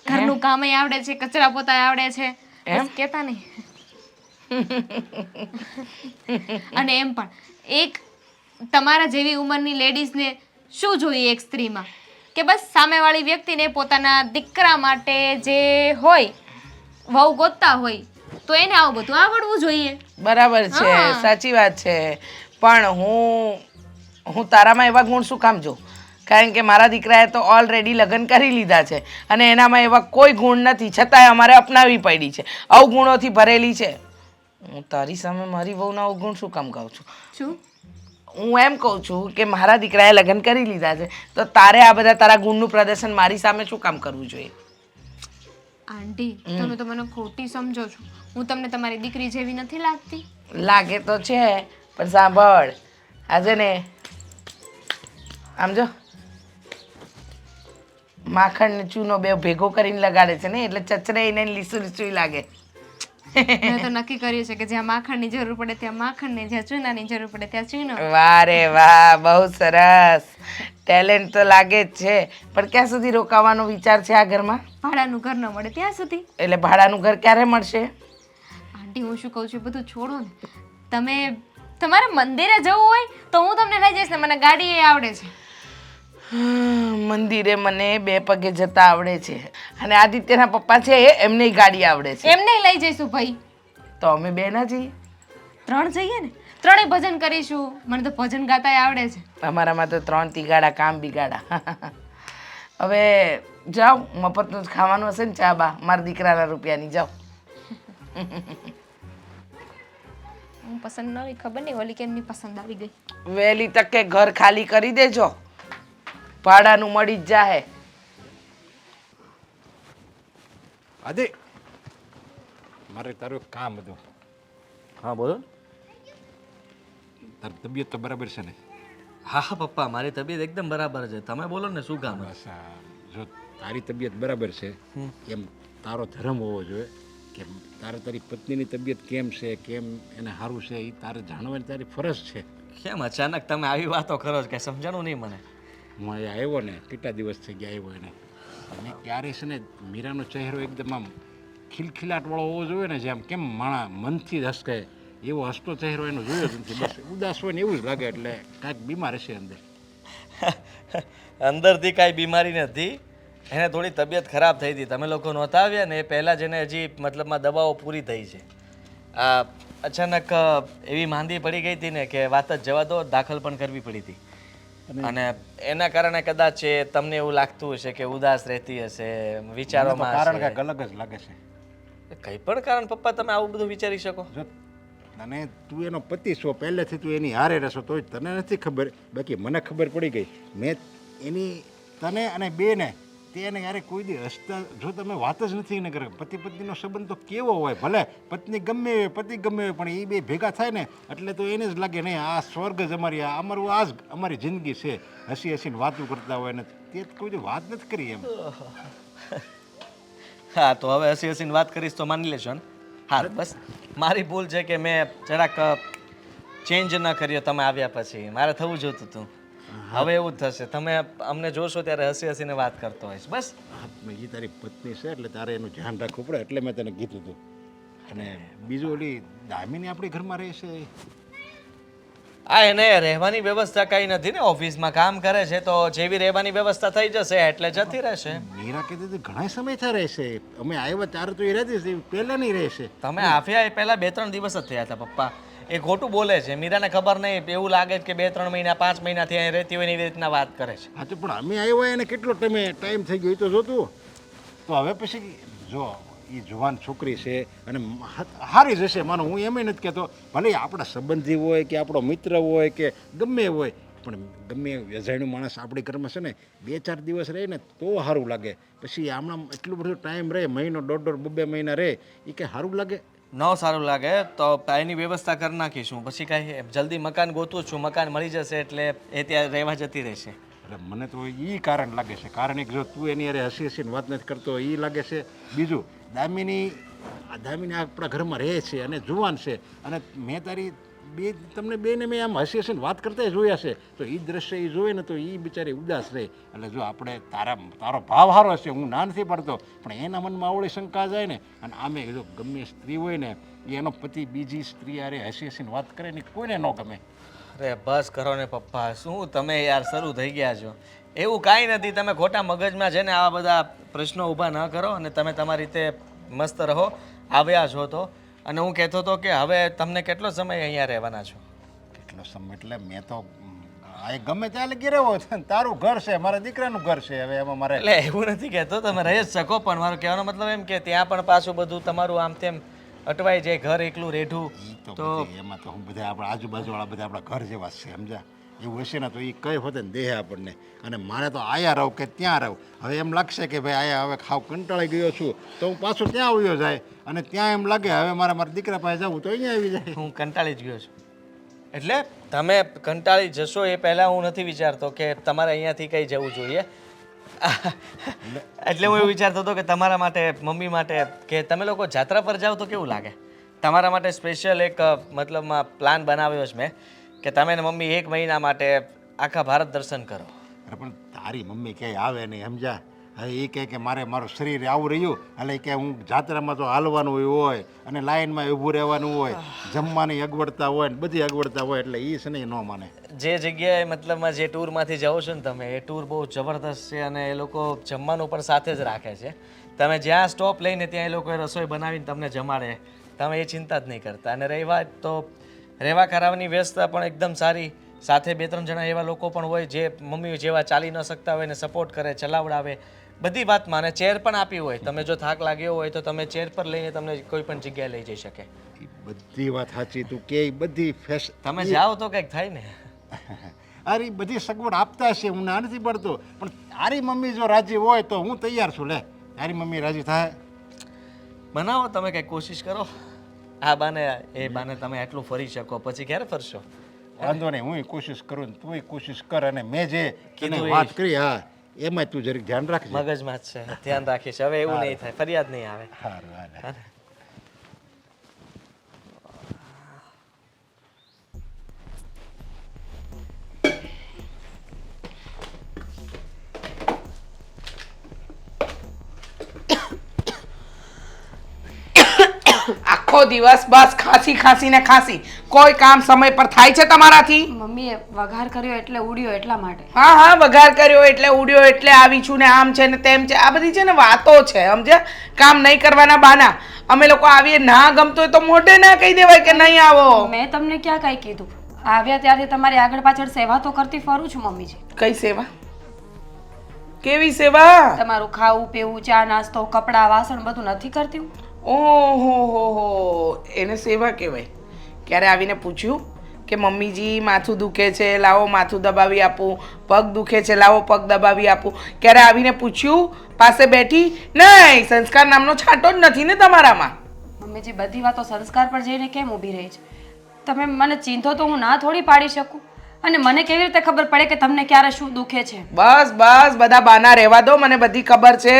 Speaker 1: ઘરનું કામ આવડે છે, કચરા પોતા આવડે છે. બસ કહેતા નહીં. અને એમ પણ એક તમારા જેવી ઉંમરની લેડીઝને શું જોઈએ એક સ્ત્રીમાં? કે બસ સામેવાળી વ્યક્તિને પોતાના દીકરા માટે જે હોય વહુ ગોતતા હોય તો એને આવું બધું આવડવું જોઈએ.
Speaker 4: બરાબર છે, સાચી વાત છે. પણ હું તારામાં એવા ગુણ શું કામ જોઉં? કારણ કે મારા દીકરાએ તો ઓલરેડી લગ્ન કરી લીધા છે અને એનામાં એવા કોઈ ગુણ નથી, છતાંય અમારે અપનાવવી પડી છે. અવગુણોથી ભરેલી છે. હું તારી સામે મારી વહુના અવગુણ શું કામ કહું છું?
Speaker 1: શું?
Speaker 4: હું એમ કહું છું કે મારા દીકરાએ લગ્ન કરી લીધા છે, તો તારે આ બધા તારા ગુણનું પ્રદર્શન મારી સામે શું કામ કરવું જોઈએ?
Speaker 1: આંટી, તમે તો મને ખોટી સમજો છો. હું તમને તમારી દીકરી જેવી નથી લાગતી?
Speaker 4: લાગે તો છે, પણ સાંભળ, આજે ને આમ જો માખણ ને ચૂનો બે ભેગો કરીને લગાડે છે ને, એટલે ચચરે એને લીસું લીસું લાગે.
Speaker 1: મેં તો નક્કી કર્યું છે કે જ્યાં માખણની જરૂર પડે ત્યાં માખણ ને જ્યાં ચૂનાની જરૂર પડે ત્યાં ચૂનો.
Speaker 4: વાહ રે વાહ, બહુ સરસ. ટેલેન્ટ તો લાગે જ છે, પણ ક્યાં સુધી રોકાવાનો વિચાર છે આ ઘરમાં?
Speaker 1: ભાડાનું ઘર ન મળે ત્યાં સુધી.
Speaker 4: એટલે ભાડાનું ઘર ક્યારે મળશે?
Speaker 1: આંટી, હું શું કહું છું બધું છોડો ને. તમે તમારે મંદિરે જવું હોય તો હું તમને લઈ જઈશ ને, મને ગાડી એ આવડે છે.
Speaker 4: મંદિરે મને 2 પગે જતા આવડે છે, અને આદિત્યના પપ્પા છે એમને ગાડી આવડે છે.
Speaker 1: એમને લઈ જઈશું ભાઈ.
Speaker 4: તો અમે બે ના જઈએ?
Speaker 1: 3 જઈએ ને, 3 ભજન કરીશું. મને તો ભજન ગાતાય આવડે છે.
Speaker 4: અમારામાં તો 3 તીગાડા કામ બિગાડા. હવે જાઓ, મફતનું જ ખાવાનું હશે ને ચા બા, મારા દીકરાના રૂપિયાની જાઓ.
Speaker 1: હું પસંદ ન હોય ખબર નહીં, ઓલી કેમની પસંદ આવી ગઈ.
Speaker 4: વહેલી તકે ઘર ખાલી કરી દેજો, ભાડાનું મળી જ જાહે.
Speaker 5: આદિ મારે તારું એક કામ હતું.
Speaker 2: હા બોલો.
Speaker 5: તારી તબિયત તો બરાબર છે ને?
Speaker 2: હા હા પપ્પા, મારી તબિયત એકદમ બરાબર છે. તમે બોલો ને શું કામ?
Speaker 5: બસ જો તારી તબિયત બરાબર છે એમ તારો ધર્મ હોવો જોઈએ કે તારી પત્નીની તબિયત કેમ છે, કેમ એને સારું છે, એ તારે જાણવાની તારી ફરજ છે.
Speaker 2: કેમ અચાનક તમે આવી વાતો કરો છો? કે સમજાણું નહીં મને.
Speaker 5: હું અહીંયા આવ્યો ને કેટલા દિવસ થઈ ગયા આવ્યો એને, અને ક્યારે છે ને મીરાનો ચહેરો એકદમ આમ ખિલખિલાટવાળો હોવો જોઈએ ને, જેમ કેમ માણા મનથી જ હસકે એવો હસતો ચહેરો એનો જોયો જ નથી. બસ ઉદાસ હોય ને એવું જ લાગે, એટલે કાંઈક બીમાર હશે અંદર.
Speaker 2: અંદરથી કાંઈ બીમારી નથી, એને થોડી તબિયત ખરાબ થઈ હતી. તમે લોકો નહોતા આવ્યા ને એ પહેલાં જ એને હજી મતલબમાં દવાઓ પૂરી થઈ છે. આ અચાનક એવી માંદી પડી ગઈ હતી ને કે વાત જ જવા દો, દાખલ પણ કરવી પડી હતી. અને એના કારણે કદાચ તમને એવું લાગતું હશે કે ઉદાસ રહેતી હશે, વિચારોમાં
Speaker 5: કારણ
Speaker 2: હશે.
Speaker 5: કાંઈક અલગ જ લાગે છે.
Speaker 2: કંઈ પણ કારણ પપ્પા તમે આવું બધું વિચારી શકો?
Speaker 5: જો તને તું એનો પતિ છો, પહેલેથી તું એની હારે રહેશો તોય તને નથી ખબર, બાકી મને ખબર પડી ગઈ. મેં એની તને અને બેને તેને યારે કોઈ દી હસતા જો તમે વાત જ નથી એને કરે. પતિ પત્નીનો સંબંધ તો કેવો હોય, ભલે પત્ની ગમે હોય પતિ ગમે હોય, પણ એ બે ભેગા થાય ને એટલે તો એને જ લાગે નહીં આ સ્વર્ગ જ અમારી, આ અમારું આ જ અમારી જિંદગી છે. હસી હસીને વાતું કરતા હોય ને તે કોઈ દી વાત નથી કરી એમ.
Speaker 2: હા તો હવે હસી હસીને વાત કરીશ તો માની લેશો ને? હા બસ મારી ભૂલ છે કે મેં જરાક ચેન્જ ન કર્યો તમે આવ્યા પછી. મારે થવું જોતું હતું. હવે એવું જ થશે. તમે અમને જોશો ત્યારે હસી હસીને વાત કરતો હોઈશ. બસ
Speaker 5: એ તારી પત્ની છે એટલે તારે એનું ધ્યાન રાખવું પડે, એટલે મેં તને કીધું હતું. અને બીજું ઓલી દામિની આપણી ઘરમાં રહે છે?
Speaker 2: આ એને રહેવાની વ્યવસ્થા કાંઈ નથી ને, ઓફિસમાં કામ કરે છે તો જેવી રહેવાની વ્યવસ્થા થઈ જશે એટલે જતી રહેશે.
Speaker 5: મીરા કહેતી હતી ઘણા સમયથી રહેશે, અમે આવ્યા ત્યારે તો એ રહેતી હતી, પહેલા નહીં રહેશે.
Speaker 2: તમે આવ્યા એ પહેલા 2-3 દિવસ જ થયા હતા પપ્પા. એ ખોટું બોલે છે. મીરાને ખબર નહીં, એવું લાગે છે કે 2-3 મહિના 5 મહિનાથી અહીં રહેતી હોય એવી રીતના વાત કરે છે.
Speaker 5: હા તો પણ અમે આવ્યા એને કેટલો ટાઈમ થઈ ગયો એ તો જોતું. તો હવે પછી જો એ જવાન છોકરી છે અને સારી જ હશે, માનો હું એમ નથી કહેતો. ભલે આપણા સંબંધી હોય કે આપણો મિત્ર હોય કે ગમે હોય, પણ ગમે અજાણ્યું માણસ આપણી ઘરમાં છે ને 2-4 દિવસ રહે ને તો સારું લાગે. પછી આમણાં એટલું બધું ટાઈમ રહે, મહિનો 1.5-2 મહિના રહે, એ કંઈ સારું લાગે?
Speaker 2: ન સારું લાગે તો એની વ્યવસ્થા કરી નાખીશું. પછી કાંઈ જલ્દી મકાન ગોતું છું, મકાન મળી જશે એટલે એ ત્યાં રહેવા જતી રહેશે.
Speaker 5: એટલે મને તો એ કારણ લાગે છે. કારણ એક જો તું એની અરે હસી હસીને વાત નથી કરતો એ લાગે છે. બીજું દામિની આપણા ઘરમાં રહે છે અને જુવાન છે, અને મેં તારી તમને બેને મેં આમ હસી હસીને વાત કરતા જોયા છે, તો એ દ્રશ્ય એ જોવે ને તો એ બિચારી ઉદાસ રહે. એટલે જો આપણે તારો ભાવ સારો હશે, હું ના નથી પડતો, પણ એના મનમાં આવડી શંકા જાય ને, અને આમે જો ગમે સ્ત્રી હોય ને એનો પતિ બીજી સ્ત્રી અરે હસી હસીને વાત કરે ને કોઈને ન ગમે.
Speaker 2: અરે બસ કરો ને પપ્પા, શું તમે યાર શરૂ થઈ ગયા છો? એવું કાંઈ નથી. તમે ખોટા મગજમાં છે ને આવા બધા પ્રશ્નો ઊભા ન કરો અને તમે તમારી રીતે મસ્ત રહો. આવ્યા છો તો. અને હું કહેતો હતો કે હવે તમને કેટલો સમય અહીંયા રહેવાના છો?
Speaker 5: કેટલો સમય એટલે મેં તો આ ગમે ત્યાં લગી રહ્યો છે. તારું ઘર છે, મારા દીકરાનું ઘર છે. હવે એમાં મારે
Speaker 2: એટલે એવું નથી કહેતો, તમે રહી જ શકો, પણ મારો કહેવાનો મતલબ એમ કે ત્યાં પણ પાછું બધું તમારું આમ તેમ અટવાઈ જાય, ઘર એકલું રેઢું.
Speaker 5: તો એમાં તો હું બધા આપણા આજુબાજુવાળા બધા આપણા ઘર જેવા છે, સમજ્યા? એવું હશે ને તો એ કઈ હોતે ને દેહ આપણને. અને મારે તો આયા રહું કે ત્યાં રહું. હવે એમ લાગશે કે ભાઈ આયા હવે ખાવ કંટાળી ગયો છું તો હું પાછો ત્યાં આવ્યો જાય, અને ત્યાં એમ લાગે હવે મારા દીકરા પાસે જવું તો અહીંયા આવી જાય.
Speaker 2: હું કંટાળી જ ગયો છું. એટલે તમે કંટાળી જશો એ પહેલાં હું નથી વિચારતો કે તમારે અહીંયાથી કંઈ જવું જોઈએ. એટલે હું એવું વિચારતો હતો કે તમારા માટે, મમ્મી માટે, કે તમે લોકો જાત્રા પર જાઓ તો કેવું લાગે? તમારા માટે સ્પેશિયલ એક મતલબમાં પ્લાન બનાવ્યો છે મેં કે તમે ને મમ્મી 1 મહિના માટે આખા ભારત દર્શન કરો.
Speaker 5: અરે પણ તારી મમ્મી ક્યાંય આવે નહીં, સમજ્યા? હવે એ કહે કે મારું શરીર આવું રહ્યું, એટલે કે હું જાત્રામાં તો હાલવાનું હોય અને લાઈનમાં ઊભું રહેવાનું હોય, જમવાની અગવડતા હોય ને બધી અગવડતા હોય, એટલે એ છે ને ન માને.
Speaker 2: જે જગ્યાએ મતલબમાં જે ટૂરમાંથી જાઓ છો ને તમે, એ ટૂર બહુ જબરદસ્ત છે અને એ લોકો જમવાનું પણ સાથે જ રાખે છે. તમે જ્યાં સ્ટોપ લઈને ત્યાં એ લોકોએ રસોઈ બનાવીને તમને જમાડે. તમે એ ચિંતા જ નહીં કરતા. અને રહી વાત તો રહેવા કરાવવાની વ્યવસ્થા પણ એકદમ સારી. સાથે 2-3 જણા એવા લોકો પણ હોય જે મમ્મી જેવા ચાલી ન શકતા હોય ને સપોર્ટ કરે, ચલાવડાવે, બધી વાતમાં. અને ચેર પણ આપી હોય, તમે જો થાક લાગ્યો હોય તો તમે ચેર પર લઈને તમને કોઈ પણ જગ્યાએ લઈ જઈ શકે.
Speaker 5: ઈ બધી વાત સાચી તું કે ઈ બધી
Speaker 2: તમે જાઓ તો કંઈક થાય ને.
Speaker 5: અરે ઈ બધી સગવડ આપતા છે, હું ના નથી પડતો, પણ તારી મમ્મી જો રાજી હોય તો હું તૈયાર છું. લે તારી મમ્મી રાજી થાય.
Speaker 2: બનાવો, તમે કંઈક કોશિશ કરો. આ બાને એ બાને તમે આટલું ફરી શકો, પછી ક્યારે ફરશો?
Speaker 5: વાંધો નહીં, હું કોશિશ કરું ને તુંય કોશિશ કર. અને મેં જે
Speaker 2: કીધું
Speaker 5: તને
Speaker 2: એ
Speaker 5: વાત કરી, હા એમાં તું જરીક ધ્યાન રાખજે.
Speaker 2: મગજમાં જ છે, ધ્યાન રાખીશ. હવે એવું નહીં થાય, ફરિયાદ નહીં આવે.
Speaker 5: સારું હાલે.
Speaker 2: હા ને?
Speaker 4: આખો દિવસ બસ ખાંસી ખાંસી ને ખાંસી. કોઈ કામ સમય પર થાય છે તમારાથી?
Speaker 3: મમ્મીએ વઘાર કર્યો એટલે ઉડ્યો એટલા માટે.
Speaker 4: હા હા, વઘાર કર્યો એટલે ઉડ્યો એટલે આવી છું ને આમ છે ને તેમ છે. આ બધી છે ને વાતો છે, સમજ્યા? કામ નહીં કરવાના બહાના. અમે લોકો આવીએ, ના ગમતો હોય તો મોઢે ના કહી દેવાય કે નહીં આવો.
Speaker 3: મેં તમને ક્યાં કાંઈ કીધું? આવ્યા ત્યારથી તમારી આગળ પાછળ સેવા તો કરતી ફરું છું મમ્મીજી.
Speaker 4: કઈ સેવા? કેવી સેવા?
Speaker 3: તમારું ખાવું પીવું, ચા નાસ્તો, કપડાં વાસણ બધું નથી કરતી હું?
Speaker 4: ઓહો હો હો, એને સેવા કહેવાય. ક્યારે આવીને પૂછ્યું કે મમ્મીજી માથું દુખે છે, લાવો માથું દબાવી આપું, પગ દુખે છે, લાવો પગ દબાવી આપું? ક્યારે આવીને પૂછ્યું? પાસે બેઠી? નહીં, સંસ્કાર નામનો છાંટો જ નથી ને તમારામાં.
Speaker 3: મમ્મીજી બધી વાતો સંસ્કાર પર જઈને કેમ ઊભી રહી છે? તમે મને ચીંધો તો હું ના થોડી પાડી શકું. અને મને કેવી રીતે ખબર પડે કે તમને ક્યારે શું દુખે છે?
Speaker 4: બસ બસ, બધા બાના રહેવા દો, મને બધી ખબર છે.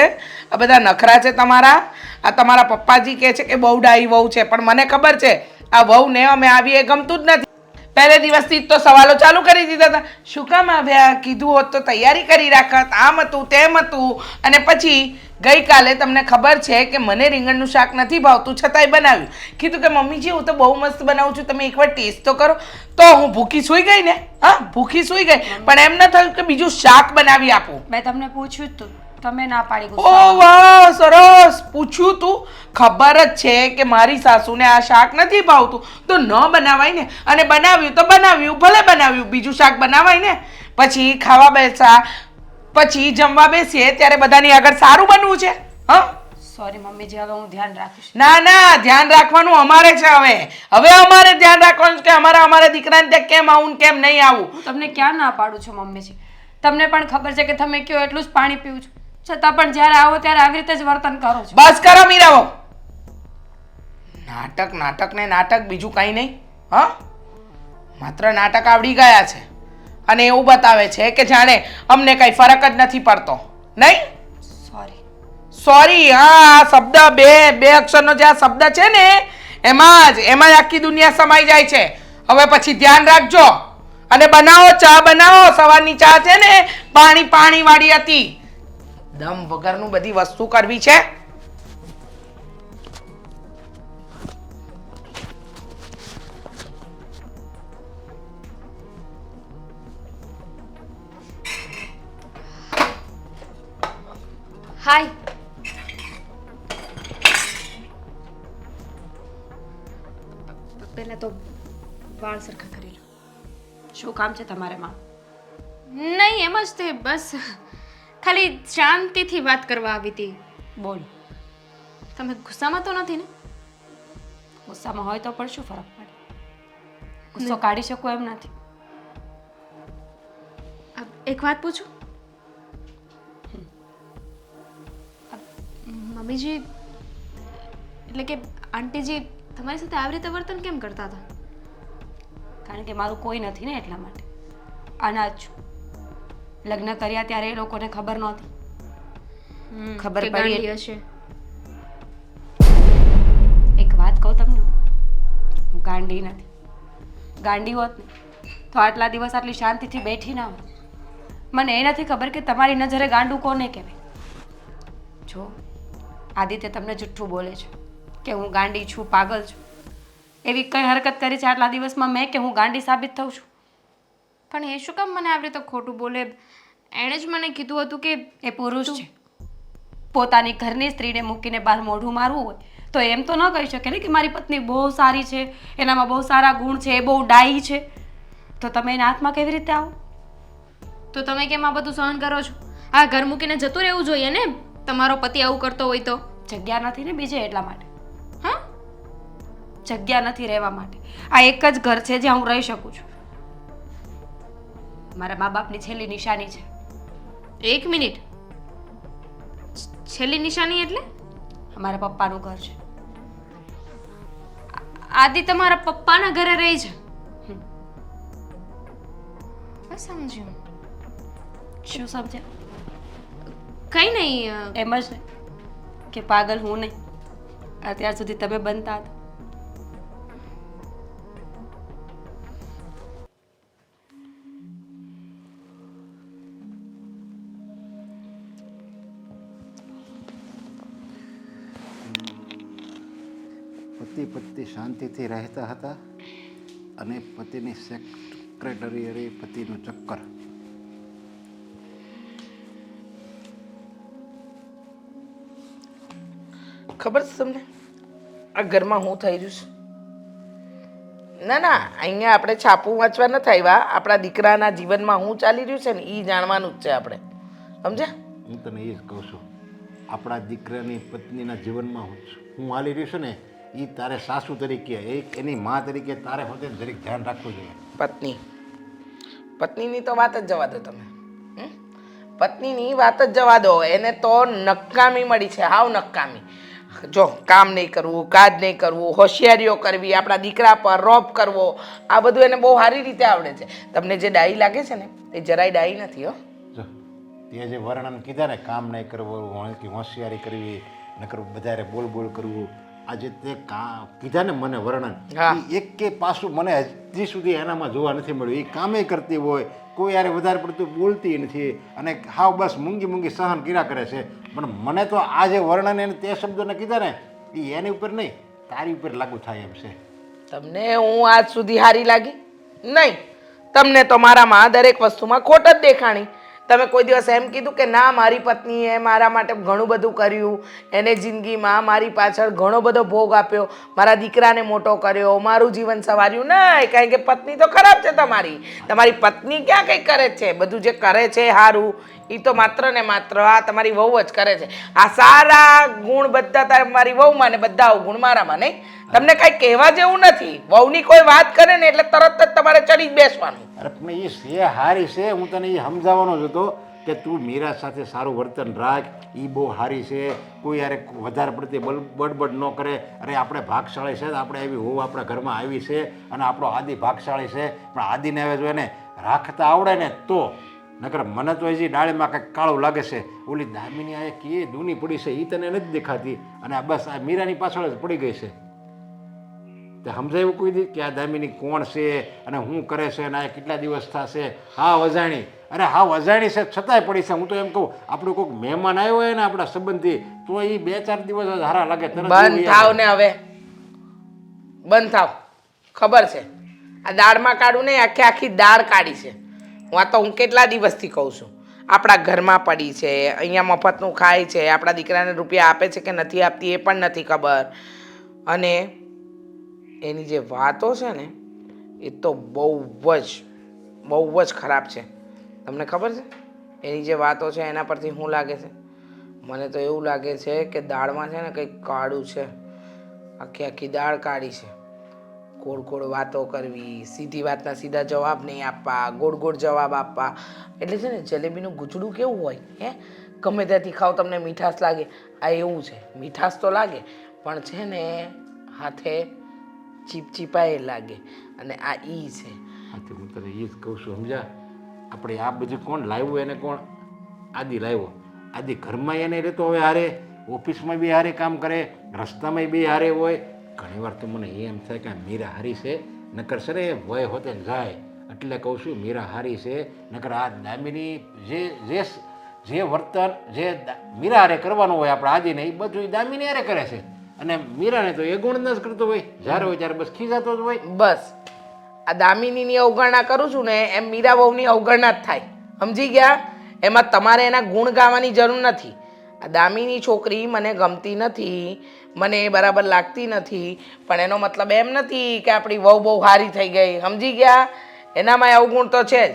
Speaker 4: આ બધા નખરા છે તમારા. આ તમારા પપ્પાજી કહે છે કે બહુ ડાઈ વહુ છે, પણ મને ખબર છે આ વહુને અમે આવીએ ગમતું જ નથી. પહેલે દિવસથી જ તો સવાલો ચાલુ કરી દીધા હતા. શું કામ આવ્યા? કીધું હોત તો તૈયારી કરી રાખત, આમ હતું તેમ હતું. અને પછી ગઈકાલે તમને ખબર છે કે મને રીંગણનું શાક નથી ભાવતું, છતાંય બનાવ્યું. કીધું કે મમ્મીજી હું તો બહુ મસ્ત બનાવું છું, તમે એકવાર ટેસ્ટ તો કરો. તો હું ભૂખી સૂઈ ગઈ ને. હા, ભૂખી સૂઈ ગઈ. પણ એમ ન થયું કે બીજું શાક બનાવી આપું.
Speaker 3: મેં તમને પૂછ્યું જ તું, તમે ના પાડી
Speaker 4: ઓ
Speaker 3: ગુસ્સામાં.
Speaker 4: વાહ, સરસ પૂછ્યું તું. ખબર જ છે કે મારી સાસુને આ શાક નથી ભાવતું, તો ન બનાવાય ને. અને બનાવ્યું તો બનાવ્યું, ભલે બનાવ્યું, બીજું શાક બનાવાય ને. પછી ખાવા બેસા, પછી જમવા બેસીએ ત્યારે બધાની આગળ સારું બનવું છે. હા,
Speaker 3: સોરી મમ્મીજી, હવે હું ધ્યાન રાખીશ.
Speaker 4: ના ના, ધ્યાન રાખવાનું અમારે છે. હવે અમારે ધ્યાન રાખવાનું છે કે અમારા દીકરાને ત્યાં કેમ આવું ને કેમ નહીં આવું.
Speaker 3: હું તમને ક્યાં ના પાડું છું મમ્મીજી? તમને પણ ખબર છે કે તમે કયો એટલું જ પાણી પીવું છું, છતાં પણ જ્યારે આવો ત્યારે આવી રીતે જ વર્તન કરો છો.
Speaker 4: બસ કરો મીરાઓ. નાટક નાટક ને નાટક, બીજું કંઈ નહીં. હા, માત્ર નાટક આવડી ગયા છે. અને એવું બતાવે છે કે જાણે અમને કઈ ફરક જ નથી પડતો. નહીં?
Speaker 3: સોરી.
Speaker 4: સોરી? હા, આ શબ્દ બે અક્ષરનો જે આ શબ્દ છે ને એમાં જ આખી દુનિયા સમાઈ જાય છે. હવે પછી ધ્યાન રાખજો. અને બનાવો, ચા બનાવો. સવારની ચા છે ને પાણી વાળી હતી. દમ વગરનું બધી વસ્તુ કરવી છે.
Speaker 1: હાય. પહેલા તો વાળ સરખા કરી લો.
Speaker 3: શું કામ છે તમારે માં?
Speaker 1: નહીં, એમ જ તે બસ ખાલી શાંતિથી વાત કરવા આવી હતી.
Speaker 3: બોલો.
Speaker 1: તમે ગુસ્સામાં તો નથી ને?
Speaker 3: ગુસ્સામાં હોય તો પણ શું ફરક પડે? ગુસ્સો કાઢી શકું એમ નથી.
Speaker 1: એક વાત પૂછું? મમ્મીજી એટલે કે આંટીજી તમારી સાથે આવી રીતે વર્તન કેમ કરતા હતા?
Speaker 3: કારણ કે મારું કોઈ નથી ને એટલા માટે. અનાજ છું. લગ્ન કર્યા ત્યારે એ લોકોને ખબર નહોતી. ખબર
Speaker 1: કે
Speaker 3: પડી
Speaker 1: ગાંડી હશે.
Speaker 3: એક વાત કહું તમને, હું ગાંડી નથી. ગાંડી હોત ને તો આટલા દિવસ આટલી શાંતિથી બેઠી ના હોત. મને એ નથી ખબર કે તમારી નજરે ગાંડું કોને કહેવાય. જો આદિત્ય તમને જુઠ્ઠું બોલે છે કે હું ગાંડી છું, પાગલ છું. એવી કઈ હરકત કરી છે આટલા દિવસમાં મેં કે હું ગાંડી સાબિત થઉં છું?
Speaker 1: પણ એ શું કામ મને આવી રીતે ખોટું બોલે? એણે જ મને કીધું હતું કે
Speaker 3: એ પુરુષ છે. પોતાની ઘરની સ્ત્રીને મૂકીને બહાર મોઢું મારવું હોય તો એમ તો ન કહી શકે ને કે મારી પત્ની બહુ સારી છે, એનામાં બહુ સારા ગુણ છે, એ બહુ ડાયી છે. તો તમે એના હાથમાં કેવી રીતે આવો?
Speaker 1: તો તમે કેમ આ બધું સહન કરો છો? આ ઘર મૂકીને જતું રહેવું જોઈએ ને. તમારો પતિ આવું કરતો હોય તો.
Speaker 3: જગ્યા નથી ને બીજે એટલા માટે.
Speaker 1: હા,
Speaker 3: જગ્યા નથી રહેવા માટે. આ એક જ ઘર છે જ્યાં હું રહી શકું છું. મારા મા બાપની છેલ્લી નિશાની છે.
Speaker 1: 1 મિનિટ. છેલ્લી નિશાની એટલે?
Speaker 3: મારા પપ્પાનું ઘર છે.
Speaker 1: આદિ તમારા પપ્પાના ઘરે રહી છે? સમજ્યું.
Speaker 3: શું સમજ્યા?
Speaker 1: કઈ નહીં.
Speaker 3: એમ જ ને કે પાગલ હું નહીં, અત્યાર સુધી તમે બનતા હતા.
Speaker 5: પતિ પત્ની શાંતિથી રહેતા હતા અને પતિની સેક્રેટરી અરે પતિનું ચક્કર.
Speaker 4: ખબર છે તમને આ ઘરમાં હું થઈ રહ્યું છે? ના ના, અહીંયા આપણે છાપું વાંચવા નથી આવ્યા. આપણા દીકરાના જીવનમાં હું ચાલી રહ્યું છે ને એ જાણવાનું જ છે આપણે. સમજ્યા?
Speaker 5: હું તને એ જ કહું છું, આપણા દીકરાની પત્નીના જીવનમાં હું હાલી રહ્યું છું ને એ તારે સાસુ તરીકે એની મા તરીકે તારે પોતે જરીક ધ્યાન રાખવું જોઈએ.
Speaker 4: પત્નીની તો વાત જ જવા દો તમે. પત્નીની વાત જ જવા દો. એને તો નકામી મળી છે, હાવ નકામી. જો કામ નહીં કરવું, કાજ નહીં કરવું, હોશિયારીઓ કરવી, આપણા દીકરા પર રોપ કરવો, આ બધું એને બહુ સારી રીતે આવડે છે. તમને જે ડાઈ લાગે છે ને એ જરાય ડાઈ નથી. હો
Speaker 5: જો તે જે વર્ણન કીધા ને, કામ નહીં કરવું, હોશિયારી કરવી, નકર બધારે બોલ બોલ કરવું, આજે તે કીધા ને મને વર્ણન, એક કે પાછું મને હજી સુધી એનામાં જોવા નથી મળ્યું. એ કામે કરતી હોય, કોઈ યારે વધારે પડતું બોલતી નથી અને હાવ બસ મૂંગી મૂંગી સહન કર્યા કરે છે. પણ મને તો આ જે વર્ણન એને તે શબ્દોને કીધા ને એ એની ઉપર નહીં, તારી ઉપર લાગુ થાય એમ છે.
Speaker 4: તમને હું આજ સુધી હારી લાગી નહીં. તમને તો મારામાં દરેક વસ્તુમાં ખોટ જ દેખાણી. તમે કોઈ દિવસ એમ કીધું કે ના મારી પત્નીએ મારા માટે ઘણું બધું કર્યું, એને જિંદગીમાં મારી પાછળ ઘણો બધો ભોગ આપ્યો, મારા દીકરાને મોટો કર્યો, મારું જીવન સવાર્યું? નહીં, કારણ કે પત્ની તો ખરાબ છે તમારી. તમારી પત્ની ક્યાં કંઈ કરે છે? બધું જે કરે છે સારું એ તો માત્ર ને માત્ર આ તમારી વહુ જ કરે છે. આ સારા ગુણ બધા તમારી વહુમાં ને બધા અવગુણ મારામાં. નહીં, તમને કાંઈ કહેવા જેવું નથી. વહુની કોઈ વાત કરે ને એટલે તરત જ તમારે ચડી જ બેસવાનું.
Speaker 5: અરે પણ એ છે હારી છે, હું તને એ સમજાવવાનો જ હતો કે તું મીરા સાથે સારું વર્તન રાખ, એ બહુ સારી છે, કોઈ યારે વધારે પડતી બડબડ ન કરે. અરે આપણે ભાગશાળી છે, આપણે એવી હોવ આપણા ઘરમાં આવી છે અને આપણો આદિ ભાગશાળી છે, પણ આદિને હવે જો એને રાખતા આવડે ને તો. નકર મને તો હજી ડાળીમાં કંઈક કાળું લાગે છે. ઓલી દામિની આ કે દૂની પડી છે એ તને નથી દેખાતી અને આ બસ આ મીરાની પાછળ જ પડી ગઈ છે. તે સમજાયું કોઈ દી કે આ દામિની કોણ છે અને શું કરે છે અને આ કેટલા દિવસ થશે? હા અજાણી. અરે હા અજાણી છે છતાંય પડી છે. હું તો એમ કહું આપણું કોઈક મહેમાન આવ્યો હોય ને આપણા સંબંધી તો એ 2-4 દિવસ જ હારા લાગે.
Speaker 4: બંધ થાવ ને હવે, બંધ થાવ. ખબર છે આ દાળમાં કાઢું નહીં, આખી આખી દાળ કાઢી છે. હું કેટલા દિવસથી કહું છું આપણા ઘરમાં પડી છે, અહીંયા મફતનું ખાય છે, આપણા દીકરાને રૂપિયા આપે છે કે નથી આપતી એ પણ નથી ખબર. અને એની જે વાતો છે ને એ તો બહુ જ ખરાબ છે. તમને ખબર છે એની જે વાતો છે એના પરથી શું લાગે છે? મને તો એવું લાગે છે કે દાળમાં છે ને કંઈક કાળું છે. આખી આખી દાળ કાઢી છે. ગોળ ગોળ વાતો કરવી, સીધી વાતના સીધા જવાબ નહીં આપવા, ગોળ ગોળ જવાબ આપવા. એટલે છે ને જલેબીનું ગૂંચડું કેવું હોય, ગમે ત્યાંથી ખાવ તમને મીઠાશ લાગે, આ એવું છે. મીઠાશ તો લાગે પણ છે ને હાથે ચીપચીપાએ લાગે. અને આ ઈ છે.
Speaker 5: હું તને એ જ કહું છું, સમજા? આપણે આ બધું કોણ લાવ્યું? એને કોણ? આદિ લાવ્યો. આદિ ઘરમાં એને રહેતો હવે હારે, ઓફિસમાં બી હારે કામ કરે, રસ્તામાં બી હારે હોય. ઘણીવાર તો મને એમ થાય કે મીરા હારી છે, નકર છે ને વય હોતે જાય. એટલે કહું છું મીરા હારી છે, નકર આ દામિની જે વર્તન જે મીરા હારે કરવાનું હોય આપણે આદિને એ બધું દામિની હારે કરે છે. અને મીરાને તો એ ગુણ જ કરતો હોય, જ્યારે હોય ત્યારે બસ ખીજાતો જ હોય.
Speaker 4: બસ આ દામિનીની અવગણના કરું છું ને એમ મીરા વહુની અવગણના જ થાય. સમજી ગયા? એમાં તમારે એના ગુણ ગાવાની જરૂર નથી. આ દામીની છોકરી મને ગમતી નથી, મને એ બરાબર લાગતી નથી, પણ એનો મતલબ એમ નથી કે આપણી વહુ બહુ સારી થઈ ગઈ, સમજી ગયા? એનામાં અવગુણ તો છે જ,